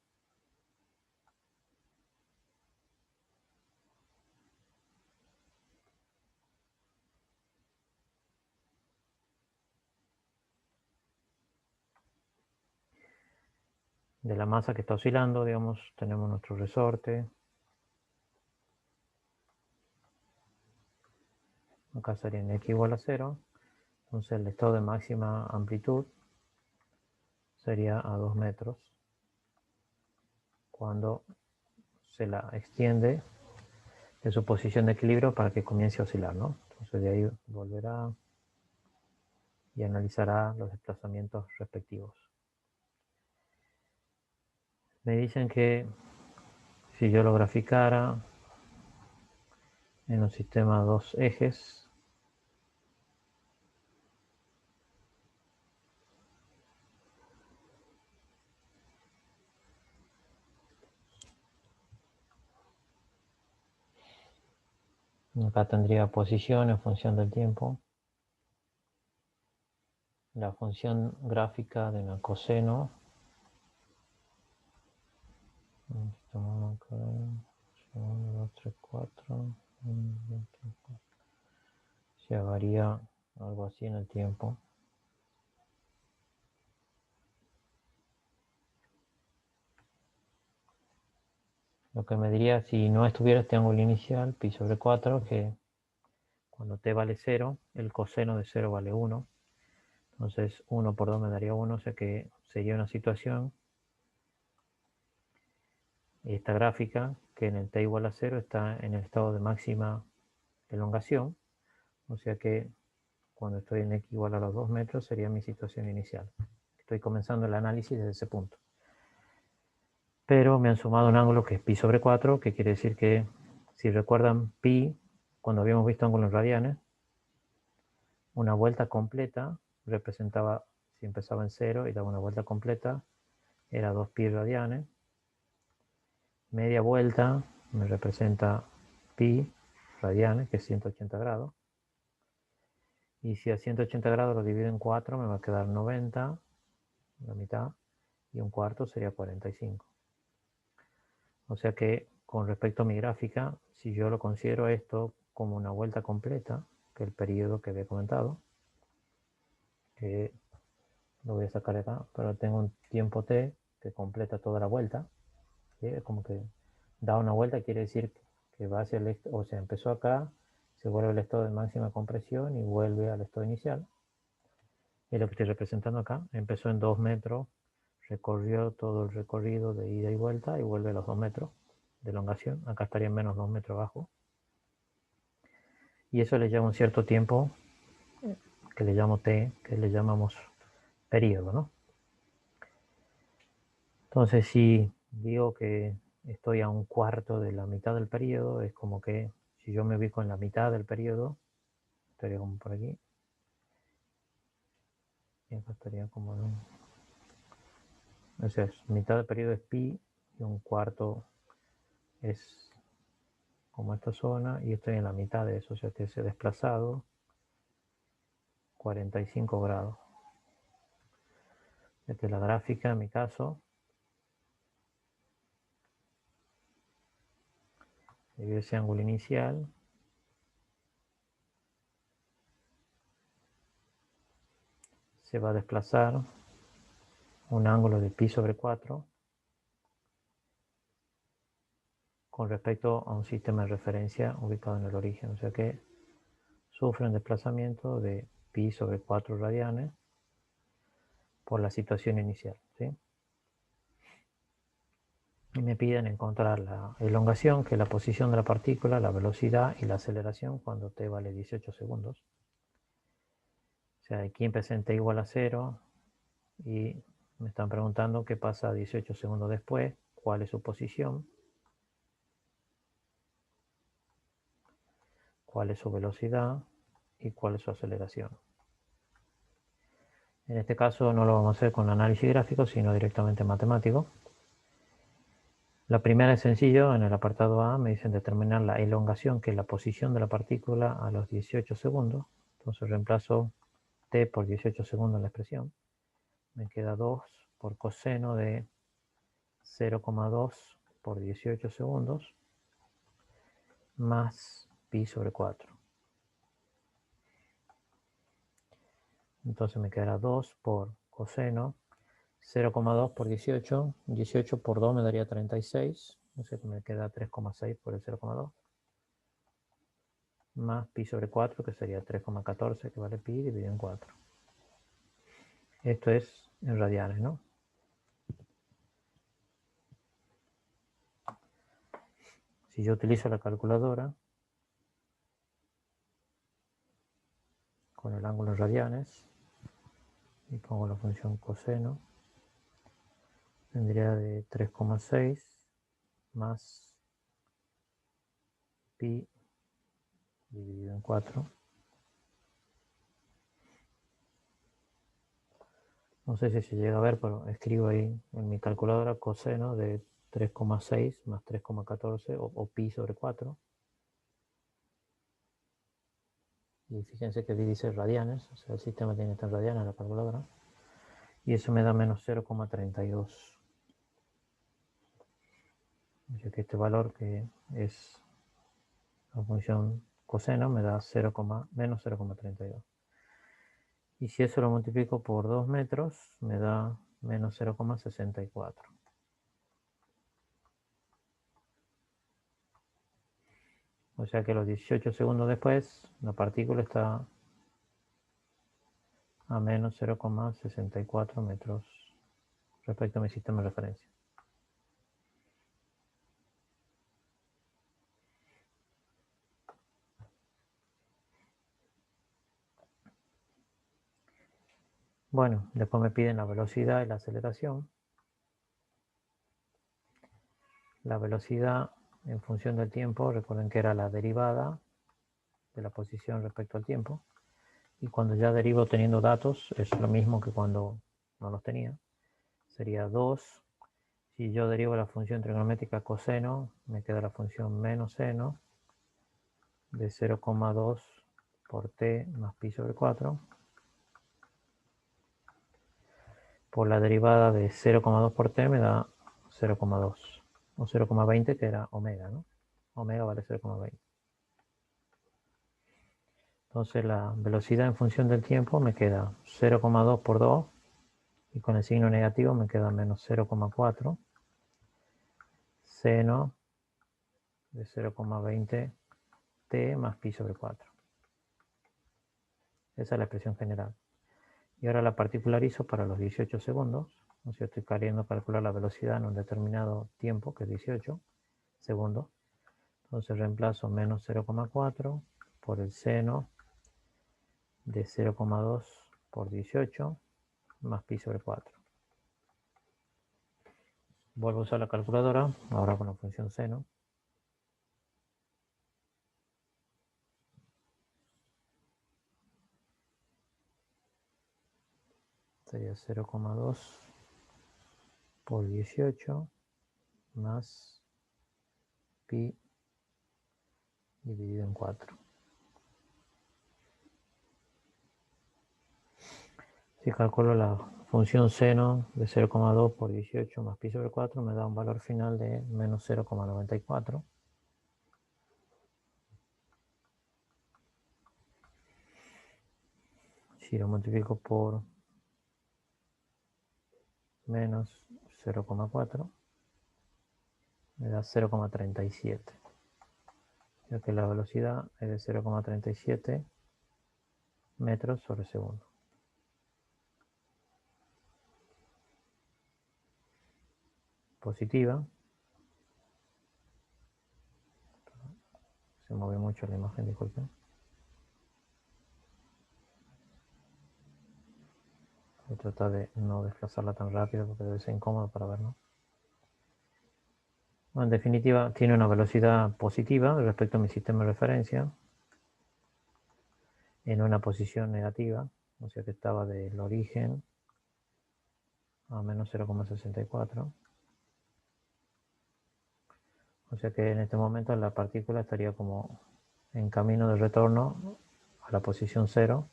de la masa que está oscilando, digamos, tenemos nuestro resorte. Acá sería en x igual a 0. Entonces el estado de máxima amplitud sería a 2 metros cuando se la extiende de su posición de equilibrio para que comience a oscilar, ¿no? Entonces de ahí volverá y analizará los desplazamientos respectivos. Me dicen que si yo lo graficara en un sistema de dos ejes, acá tendría posición en función del tiempo, la función gráfica de una coseno, 1, 2, 3, 4, se varía algo así en el tiempo. Lo que me diría si no estuviera este ángulo inicial, pi sobre 4, que cuando t vale 0, el coseno de 0 vale 1. Entonces 1 por 2 me daría 1, o sea que sería una situación, esta gráfica, que en el t igual a 0 está en el estado de máxima elongación, o sea que cuando estoy en x igual a los 2 metros sería mi situación inicial. Estoy comenzando el análisis desde ese punto. Pero me han sumado un ángulo que es pi sobre 4, que quiere decir que, si recuerdan pi, cuando habíamos visto ángulos radianes, una vuelta completa representaba, si empezaba en 0 y daba una vuelta completa, era 2 pi radianes. Media vuelta me representa pi radianes, que es 180 grados. Y si a 180 grados lo divido en 4, me va a quedar 90, la mitad, y un cuarto sería 45. O sea que, con respecto a mi gráfica, si yo lo considero esto como una vuelta completa, que el periodo que había comentado, que lo voy a sacar acá, pero tengo un tiempo t que completa toda la vuelta, ¿sí? Es como que da una vuelta, quiere decir que va hacia el, o sea, empezó acá, se vuelve al estado de máxima compresión y vuelve al estado inicial. Es lo que estoy representando acá. Empezó en 2 metros, recorrió todo el recorrido de ida y vuelta y vuelve a los 2 metros de elongación. Acá estaría en menos 2 metros abajo. Y eso le lleva un cierto tiempo, que le llamo t, que le llamamos periodo, ¿no? Entonces, si digo que estoy a un cuarto de la mitad del periodo, es como que si yo me ubico en la mitad del periodo, estaría como por aquí. Y acá estaría como en un... O sea, mitad del periodo es pi y un cuarto es como esta zona y estoy en la mitad de eso, o sea que se ha desplazado 45 grados. Esta es la gráfica en mi caso. Ese ángulo inicial. Se va a desplazar un ángulo de pi sobre 4 con respecto a un sistema de referencia ubicado en el origen. O sea que sufre un desplazamiento de pi sobre 4 radianes por la situación inicial, ¿sí? Y me piden encontrar la elongación, que es la posición de la partícula, la velocidad y la aceleración cuando t vale 18 segundos. O sea, aquí empecé en t igual a 0 y me están preguntando qué pasa 18 segundos después, cuál es su posición, cuál es su velocidad y cuál es su aceleración. En este caso no lo vamos a hacer con análisis gráfico, sino directamente matemático. La primera es sencillo, en el apartado A me dicen determinar la elongación, que es la posición de la partícula a los 18 segundos. Entonces reemplazo t por 18 segundos en la expresión. Me queda 2 por coseno de 0,2 por 18 segundos más pi sobre 4. Entonces me quedará 2 por coseno 0,2 por 18. 18 por 2 me daría 36. O sea que me queda 3,6 por el 0,2. Más pi sobre 4, que sería 3,14, que vale pi dividido en 4. Esto es en radianes, ¿no? Si yo utilizo la calculadora con el ángulo en radianes y pongo la función coseno, tendría de 3,6 más pi dividido en 4. No sé si se llega a ver, pero escribo ahí en mi calculadora coseno de 3,6 más 3,14 o pi sobre 4. Y fíjense que dice radianes, o sea, el sistema tiene que estar en radianes en la calculadora. Y eso me da menos 0,32. O sea que este valor, que es la función coseno, me da menos 0,32. Y si eso lo multiplico por 2 metros, me da menos 0,64. O sea que los 18 segundos después, la partícula está a menos 0,64 metros respecto a mi sistema de referencia. Bueno, después me piden la velocidad y la aceleración. La velocidad en función del tiempo, recuerden que era la derivada de la posición respecto al tiempo. Y cuando ya derivo teniendo datos, es lo mismo que cuando no los tenía. Sería 2. Si yo derivo la función trigonométrica coseno, me queda la función menos seno de 0,2 por t más pi sobre 4. Por la derivada de 0,2 por t me da 0,2. O 0,20, que era omega, ¿no? Omega vale 0,20. Entonces la velocidad en función del tiempo me queda 0,2 por 2. Y con el signo negativo me queda menos 0,4 seno de 0,20 t más pi sobre 4. Esa es la expresión general. Y ahora la particularizo para los 18 segundos. O sea, estoy queriendo calcular la velocidad en un determinado tiempo, que es 18 segundos. Entonces reemplazo menos 0,4 por el seno de 0,2 por 18 más pi sobre 4. Vuelvo a usar la calculadora, ahora con la función seno. Sería 0,2 por 18 más pi dividido en 4. Si calculo la función seno de 0,2 por 18 más pi sobre 4, me da un valor final de menos 0,94. Si lo multiplico por menos 0,4, me da 0,37. Ya que la velocidad es de 0,37 metros sobre segundo. Positiva. Se mueve mucho la imagen, disculpen. Voy a tratar de no desplazarla tan rápido porque debe ser incómodo para verlo. Bueno, en definitiva, tiene una velocidad positiva respecto a mi sistema de referencia en una posición negativa, o sea que estaba del origen a menos 0,64. O sea que en este momento la partícula estaría como en camino de retorno a la posición 0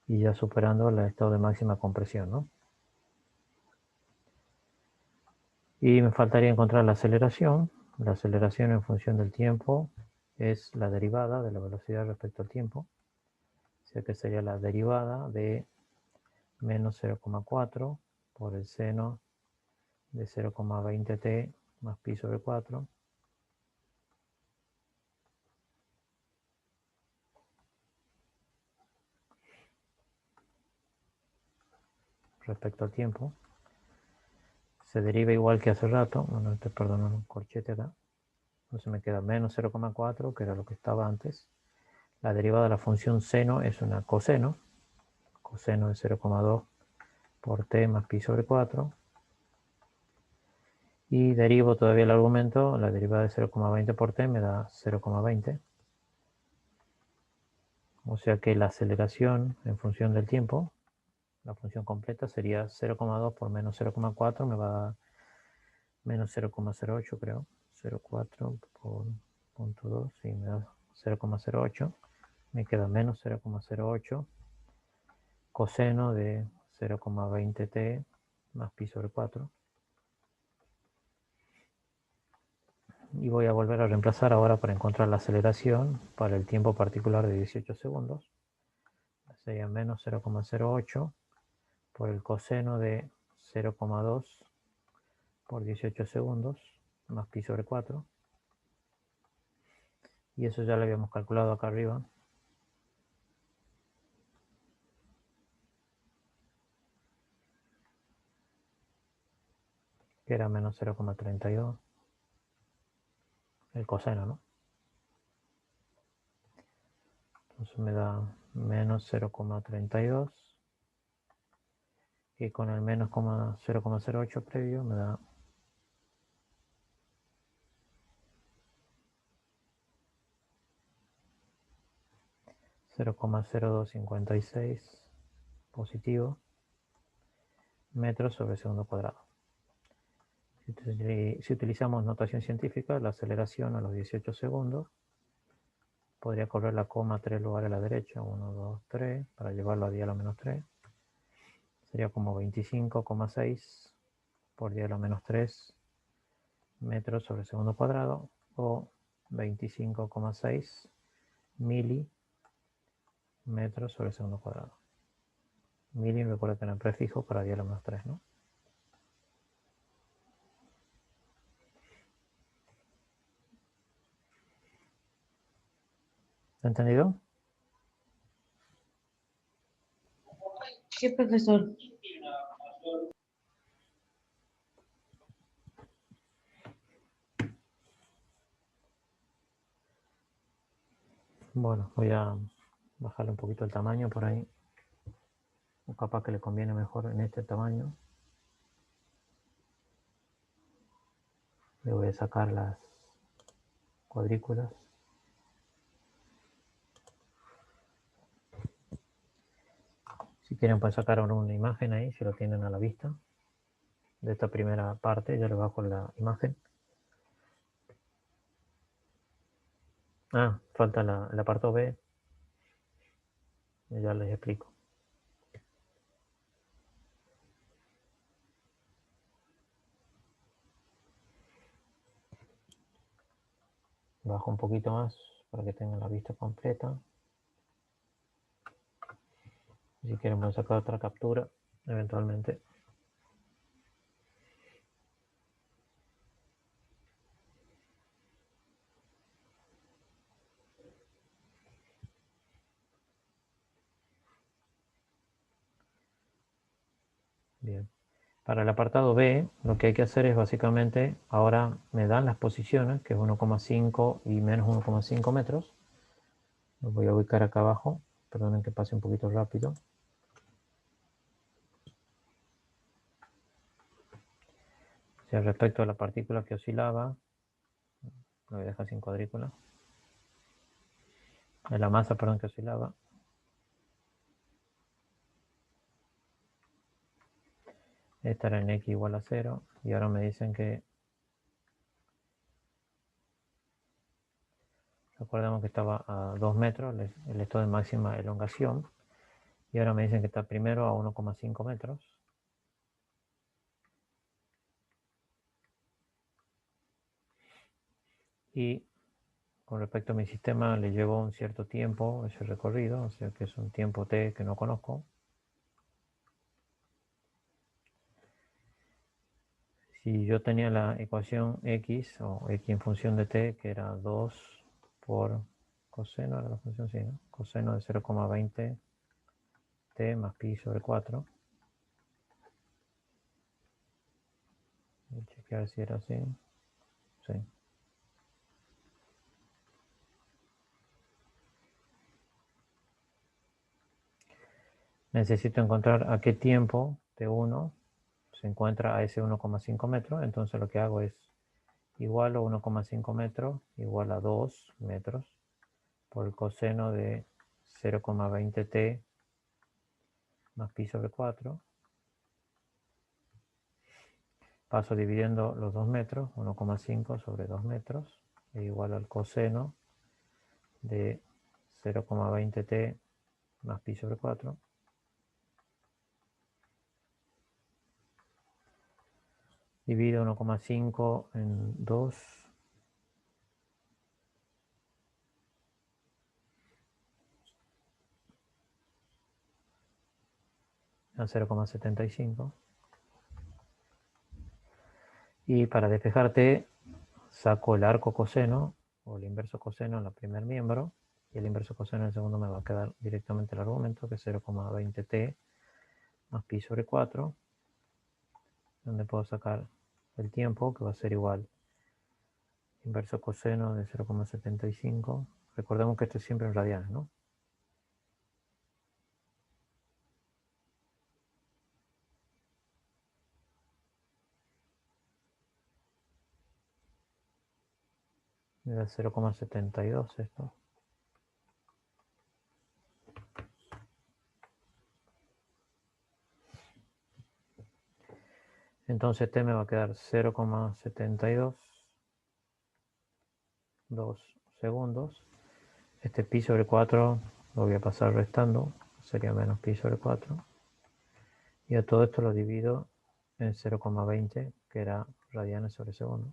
y ya superando el estado de máxima compresión, ¿no? Y me faltaría encontrar la aceleración. La aceleración en función del tiempo es la derivada de la velocidad respecto al tiempo. O sea que sería la derivada de menos 0,4 por el seno de 0,20 t más pi sobre 4. Respecto al tiempo. Se deriva igual que hace rato. Bueno, perdón, un corchete acá. Entonces me queda menos 0,4, que era lo que estaba antes. La derivada de la función seno es una coseno. Coseno de 0,2 por t más pi sobre 4. Y derivo todavía el argumento, la derivada de 0,20 por t me da 0,20. O sea que la aceleración en función del tiempo, la función completa sería 0,2 por menos 0,4, me va a dar menos 0,08 creo. 0,4 por punto 2, sí, me da 0,08. Me queda menos 0,08 coseno de 0,20t más pi sobre 4. Y voy a volver a reemplazar ahora para encontrar la aceleración para el tiempo particular de 18 segundos. Sería menos 0,08 por el coseno de 0,2 por 18 segundos más pi sobre 4. Y eso ya lo habíamos calculado acá arriba. Que era menos 0,32. El coseno, ¿no? Entonces me da menos 0,32. Y con el menos 0,08 previo me da 0,0256 positivo metros sobre segundo cuadrado. Si utilizamos notación científica, la aceleración a los 18 segundos podría correr la coma 3 lugares a la derecha, 1, 2, 3, para llevarlo a 10 a la menos 3. Sería como 25,6 por 10 a la menos 3 metros sobre segundo cuadrado, o 25,6 milímetros sobre segundo cuadrado. Mili recuerda tener prefijo para 10 a la menos 3, ¿no? ¿Entendido? Sí, profesor. Bueno, voy a bajarle un poquito el tamaño por ahí. O capaz que le conviene mejor en este tamaño. Le voy a sacar las cuadrículas. Si quieren pueden sacar una imagen ahí, si lo tienen a la vista. De esta primera parte, yo le bajo la imagen. Ah, falta el apartado B. Ya les explico. Bajo un poquito más para que tengan la vista completa. Si quieren pueden sacar otra captura, eventualmente. Bien. Para el apartado B, lo que hay que hacer es básicamente, ahora me dan las posiciones, que es 1,5 y menos 1,5 metros. Los voy a ubicar acá abajo. Perdonen que pase un poquito rápido. O sea, respecto a la partícula que oscilaba, lo voy a dejar sin cuadrícula. De la masa, perdón, que oscilaba. Esta era en x igual a 0. Y ahora me dicen que... Recordemos que estaba a 2 metros, el estado de máxima elongación. Y ahora me dicen que está primero a 1,5 metros. Y con respecto a mi sistema le llevó un cierto tiempo ese recorrido, o sea que es un tiempo t que no conozco. Si yo tenía la ecuación x o x en función de t, que era 2 por coseno, era la función, sí, ¿no? Coseno de 0,20 t más pi sobre 4. Voy a chequear si era así. Sí. Necesito encontrar a qué tiempo t1, o se encuentra a ese 1,5 metros, entonces lo que hago es igual a 1,5 metros igual a 2 metros por el coseno de 0,20t más pi sobre 4. Paso dividiendo los 2 metros, 1,5 sobre 2 metros, es igual al coseno de 0,20t más pi sobre 4. Divido 1,5 en 2. A 0,75. Y para despejarte, saco el arco coseno o el inverso coseno en el primer miembro. Y el inverso coseno en el segundo me va a quedar directamente el argumento, que es 0,20t más pi sobre 4. Donde puedo sacar el tiempo, que va a ser igual inverso coseno de 0,75. Recordemos que esto es siempre en radianes, ¿no? Me da 0,72 esto. Entonces t me va a quedar 0,72 segundos. Este pi sobre 4 lo voy a pasar restando, sería menos pi sobre 4. Y a todo esto lo divido en 0,20, que era radianes sobre segundo.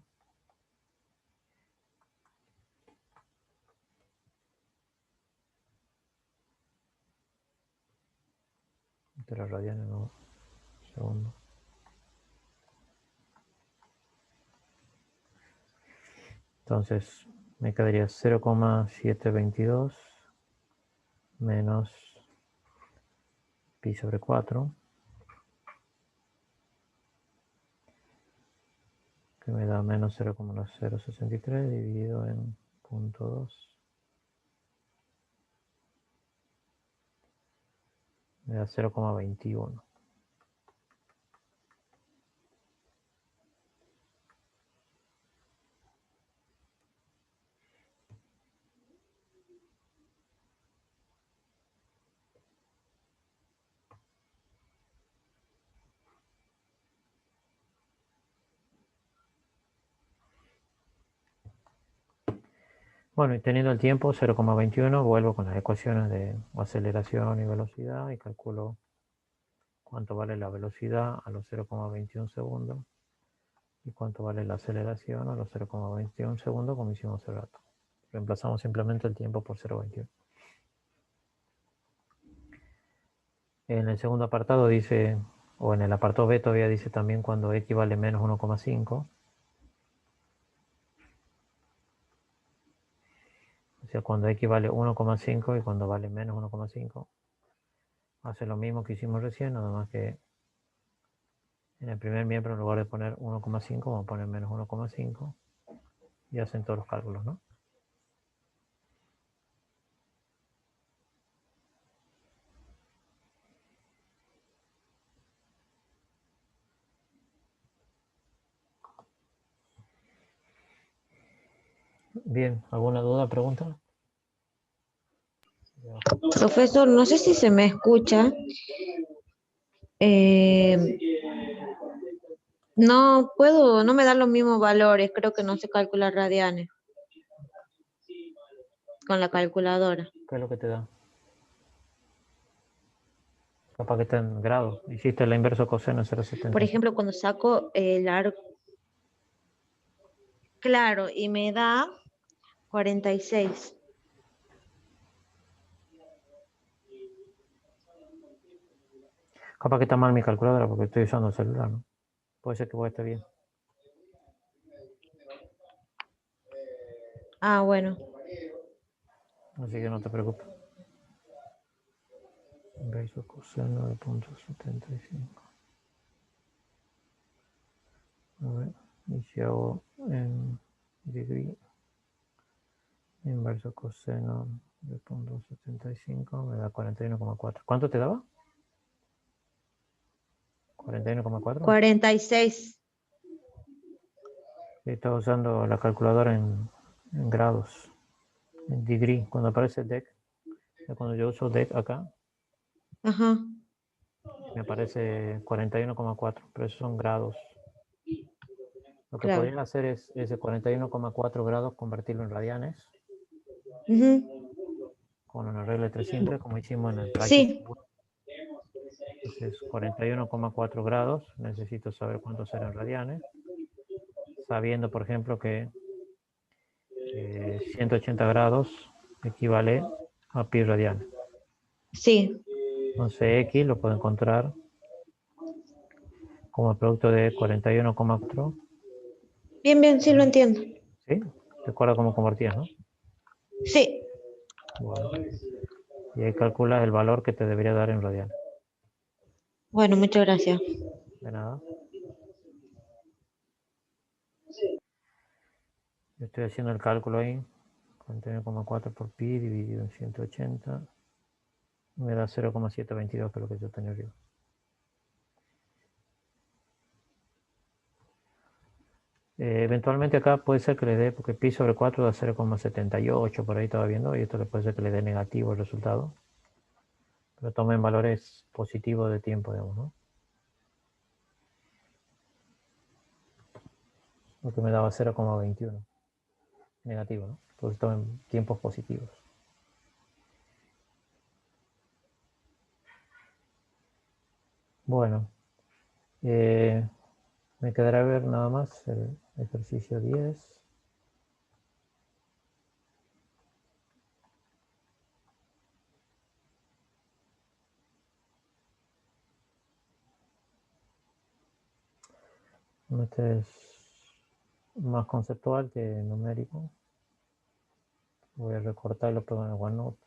Este era radianes, no segundo. Entonces me quedaría 0,722 menos pi sobre 4, que me da menos 0,063 dividido en 0,2. Me da 0,21. Bueno, y teniendo el tiempo 0,21, vuelvo con las ecuaciones de aceleración y velocidad y calculo cuánto vale la velocidad a los 0,21 segundos y cuánto vale la aceleración a los 0,21 segundos, como hicimos hace rato. Reemplazamos simplemente el tiempo por 0,21. En el segundo apartado dice, o en el apartado B todavía dice también cuando x vale menos 1,5. O sea, cuando x vale 1,5 y cuando vale menos 1,5. Hace lo mismo que hicimos recién, nada más que en el primer miembro en lugar de poner 1,5 vamos a poner menos 1,5 y hacen todos los cálculos, ¿no? Bien, ¿alguna duda, pregunta? Profesor, no sé si se me escucha. Eh, no puedo, no me dan los mismos valores, creo que no se calcula radianes con la calculadora. ¿Qué es lo que te da? Capaz que está en grados. Hiciste la inverso coseno en Por 0,70. ejemplo, cuando saco el arco, claro, y me da 46. Capaz que está mal mi calculadora porque estoy usando el celular, ¿no? Puede ser que vos esté bien. Ah, bueno. Así que no te preocupes. Inverso coseno de 0,75. A ver, y si hago en degree, inverso coseno de 0,75 me da 41,4. ¿Cuánto te daba? 41,4. 46. Estoy usando la calculadora en grados, en degree. Cuando aparece DEC, cuando yo uso DEC acá, Ajá, me aparece 41,4, pero esos son grados. Lo que claro. podrían hacer es ese 41,4 grados convertirlo en radianes Ujú. con una regla de 3 simples, como hicimos en el práctico. Sí, Entonces, 41,4 grados, necesito saber cuántos serán radianes, sabiendo, por ejemplo, que 180 grados equivale a pi radianes. sí. Entonces, X lo puedo encontrar como el producto de 41,4. Bien, bien, sí lo entiendo. ¿Sí? Recuerda cómo convertías, ¿no? Sí. Bueno. Y ahí calculas el valor que te debería dar en radianes. Bueno, muchas gracias. De nada. Yo estoy haciendo el cálculo ahí. 41,4 por pi dividido en 180. Me da 0,722, que es lo que yo tenía arriba. Eventualmente acá puede ser que le dé, porque pi sobre 4 da 0,78, por ahí estaba viendo, y esto le puede ser que le dé negativo el resultado. Pero tomen valores positivos de tiempo, digamos, ¿no? Lo que me daba 0,21. Negativo, ¿no? Entonces tomen tiempos positivos. Bueno, me quedará ver nada más el ejercicio 10. Este es más conceptual que numérico. Voy a recortar y lo pego en el OneNote.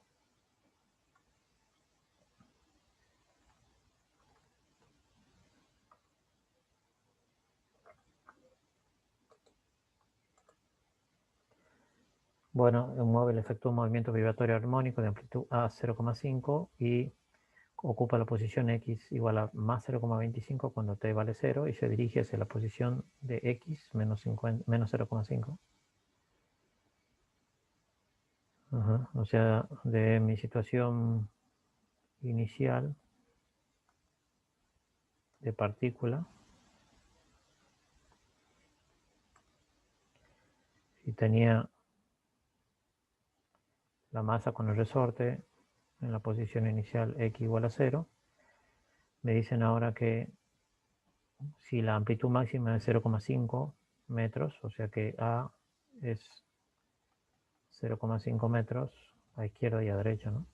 Bueno, un móvil efectúa un movimiento vibratorio armónico de amplitud A 0,5 y ocupa la posición X igual a más 0,25 cuando t vale 0 y se dirige hacia la posición de X menos 0,5. O sea, de mi situación inicial de partícula, si tenía la masa con el resorte en la posición inicial X igual a 0, me dicen ahora que si la amplitud máxima es 0,5 metros, o sea que A es 0,5 metros a izquierda y a derecha, ¿no?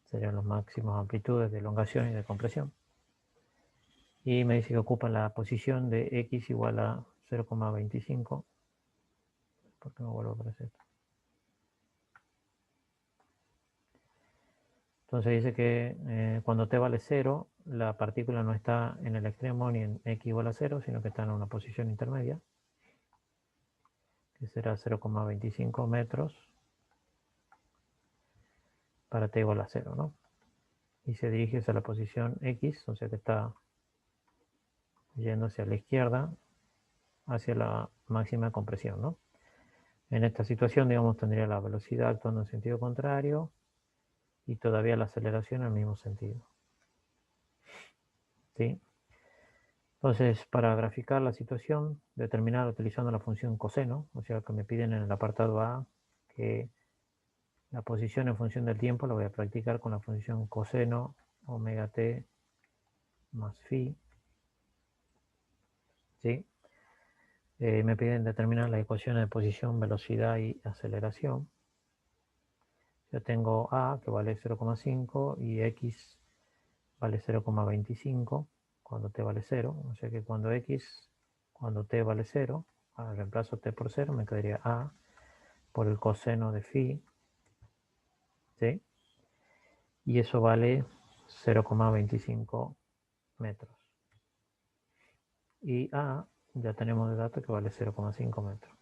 Serían las máximas amplitudes de elongación y de compresión. Y me dice que ocupa la posición de X igual a 0,25. ¿Por qué me vuelvo a aparecer esto? Entonces dice que cuando t vale 0, la partícula no está en el extremo ni en X igual a 0, sino que está en una posición intermedia, que será 0,25 metros para t igual a 0, ¿no? Y se dirige hacia la posición X, o sea que está yendo hacia la izquierda, hacia la máxima compresión, ¿no? En esta situación, digamos, tendría la velocidad actuando en sentido contrario y todavía la aceleración en el mismo sentido. ¿Sí? Entonces, para graficar la situación, determinar utilizando la función coseno, o sea que me piden en el apartado A que la posición en función del tiempo la voy a practicar con la función coseno omega t más phi. ¿Sí? Me piden determinar las ecuaciones de posición, velocidad y aceleración. Yo tengo A que vale 0,5 y X vale 0,25 cuando t vale 0. O sea que cuando t vale 0, reemplazo t por 0, me quedaría A por el coseno de phi. ¿Sí? Y eso vale 0,25 metros. Y A ya tenemos de dato que vale 0,5 metros.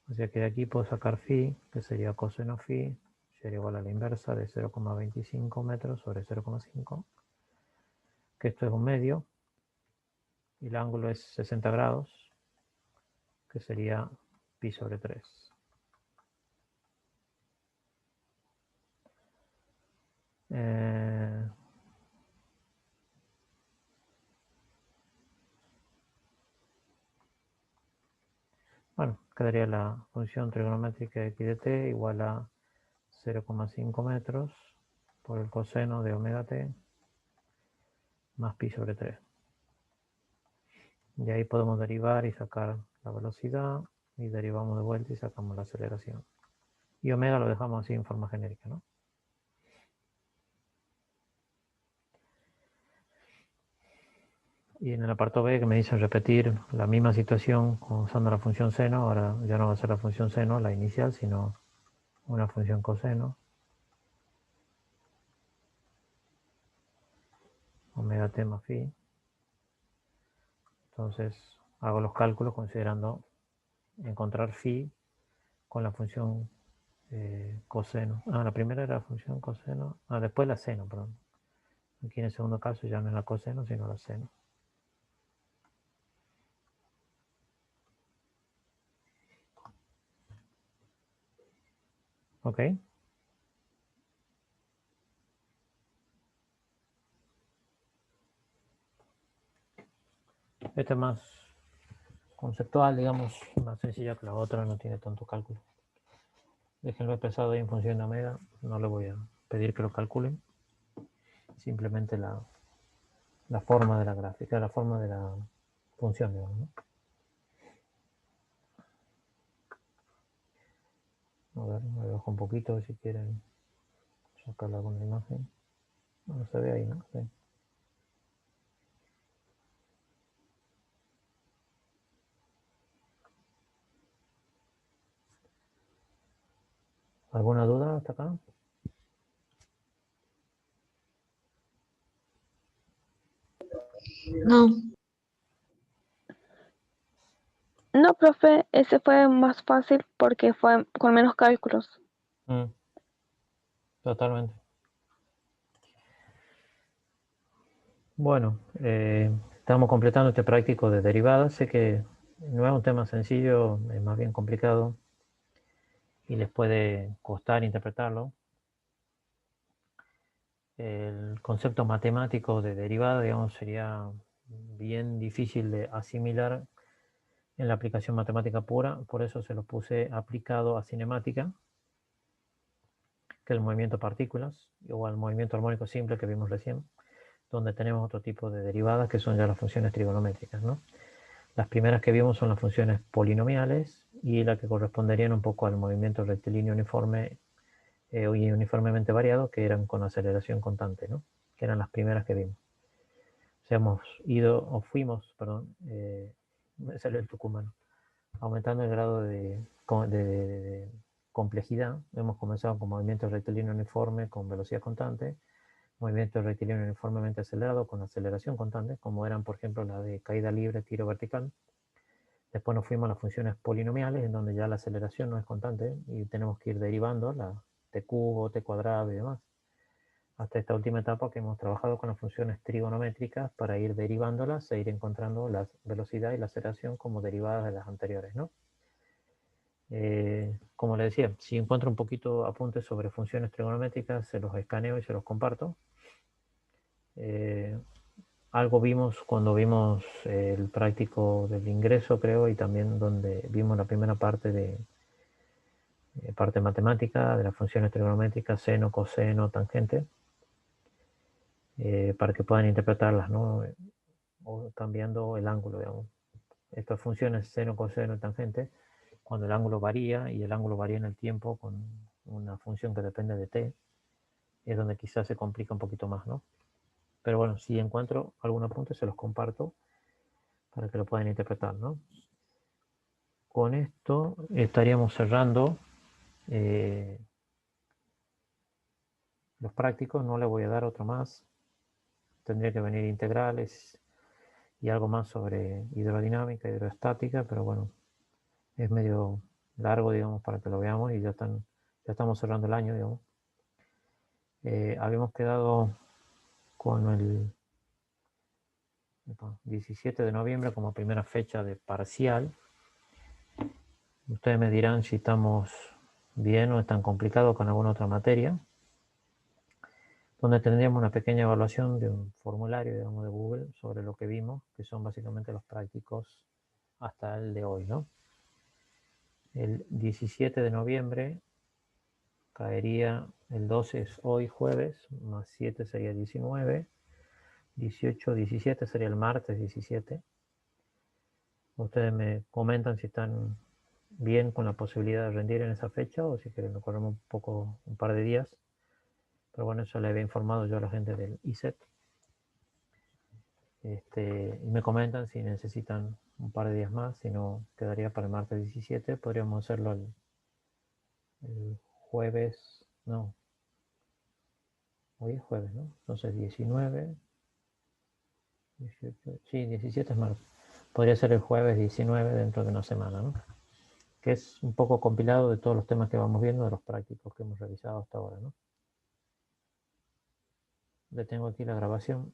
O sea que de aquí puedo sacar phi, que sería coseno phi, sería igual a la inversa de 0,25 metros sobre 0,5, que esto es un medio, y el ángulo es 60 grados, que sería pi sobre 3. Bueno, quedaría la función trigonométrica de x de t igual a 0,5 metros por el coseno de omega t más pi sobre 3. Y ahí podemos derivar y sacar la velocidad, y derivamos de vuelta y sacamos la aceleración. Y omega lo dejamos así en forma genérica, ¿no? Y en el apartado B, que me dicen repetir la misma situación usando la función seno, ahora ya no va a ser la función seno, la inicial, sino una función coseno. Omega t más phi. Entonces hago los cálculos considerando encontrar phi con la función coseno. La primera era la función coseno. Después la seno, perdón. Aquí en el segundo caso ya no es la coseno, sino la seno. ¿Ok? Este es más conceptual, digamos, más sencilla que la otra, no tiene tanto cálculo. Déjenlo expresado ahí en función de omega, no le voy a pedir que lo calculen. Simplemente la forma de la gráfica, la forma de la función, digamos, ¿no? A ver, me bajo un poquito si quieren sacarle alguna imagen. No se ve ahí, ¿no? Sí. ¿Alguna duda hasta acá? No, No, profe, ese fue más fácil porque fue con menos cálculos. Totalmente. Bueno, estamos completando este práctico de derivadas. Sé que no es un tema sencillo, es más bien complicado y les puede costar interpretarlo. El concepto matemático de derivada, digamos, sería bien difícil de asimilar en la aplicación matemática pura, por eso se lo puse aplicado a cinemática, que es el movimiento de partículas, o al movimiento armónico simple que vimos recién, donde tenemos otro tipo de derivadas que son ya las funciones trigonométricas, ¿no? Las primeras que vimos son las funciones polinomiales y la que corresponderían un poco al movimiento rectilíneo uniforme y uniformemente variado, que eran con aceleración constante, ¿no? Que eran las primeras que vimos. O sea, me salió el tucumano, aumentando el grado de complejidad. Hemos comenzado con movimiento rectilíneo uniforme con velocidad constante, movimiento rectilíneo uniformemente acelerado con aceleración constante, como eran, por ejemplo, la de caída libre, tiro vertical. Después nos fuimos a las funciones polinomiales, en donde ya la aceleración no es constante y tenemos que ir derivando la t cubo, t cuadrado y demás. Hasta esta última etapa que hemos trabajado con las funciones trigonométricas para ir derivándolas e ir encontrando la velocidad y la aceleración como derivadas de las anteriores, ¿no? Como les decía, si encuentro un poquito apuntes sobre funciones trigonométricas, se los escaneo y se los comparto. Algo vimos cuando vimos el práctico del ingreso, creo, y también donde vimos la primera parte de parte matemática de las funciones trigonométricas, seno, coseno, tangente, para que puedan interpretarlas, ¿no? O cambiando el ángulo, digamos. Estas funciones seno, coseno y tangente, cuando el ángulo varía y el ángulo varía en el tiempo con una función que depende de t, es donde quizás se complica un poquito más, ¿no? Pero bueno, si encuentro algún apunte se los comparto para que lo puedan interpretar, ¿no? Con esto estaríamos cerrando los prácticos. No le voy a dar otro más. Tendría que venir integrales y algo más sobre hidrodinámica, hidroestática, pero bueno, es medio largo, digamos, para que lo veamos y ya estamos cerrando el año, digamos. Habíamos quedado con el 17 de noviembre como primera fecha de parcial. Ustedes me dirán si estamos bien o es tan complicado con alguna otra materia, donde tendríamos una pequeña evaluación de un formulario, digamos, de Google sobre lo que vimos, que son básicamente los prácticos hasta el de hoy, ¿no? El 17 de noviembre caería, el 12 es hoy jueves, más 7 sería 19, 18, 17 sería el martes 17. Ustedes me comentan si están bien con la posibilidad de rendir en esa fecha o si quieren me corremos un poco, un par de días. Pero bueno, eso le había informado yo a la gente del ISET. Y me comentan si necesitan un par de días más, si no quedaría para el martes 17. Podríamos hacerlo el jueves, no, hoy es jueves, ¿no? Entonces 19, 18, sí, 17 es martes. Podría ser el jueves 19 dentro de una semana, ¿no? Que es un poco compilado de todos los temas que vamos viendo, de los prácticos que hemos revisado hasta ahora, ¿no? Le tengo aquí la grabación.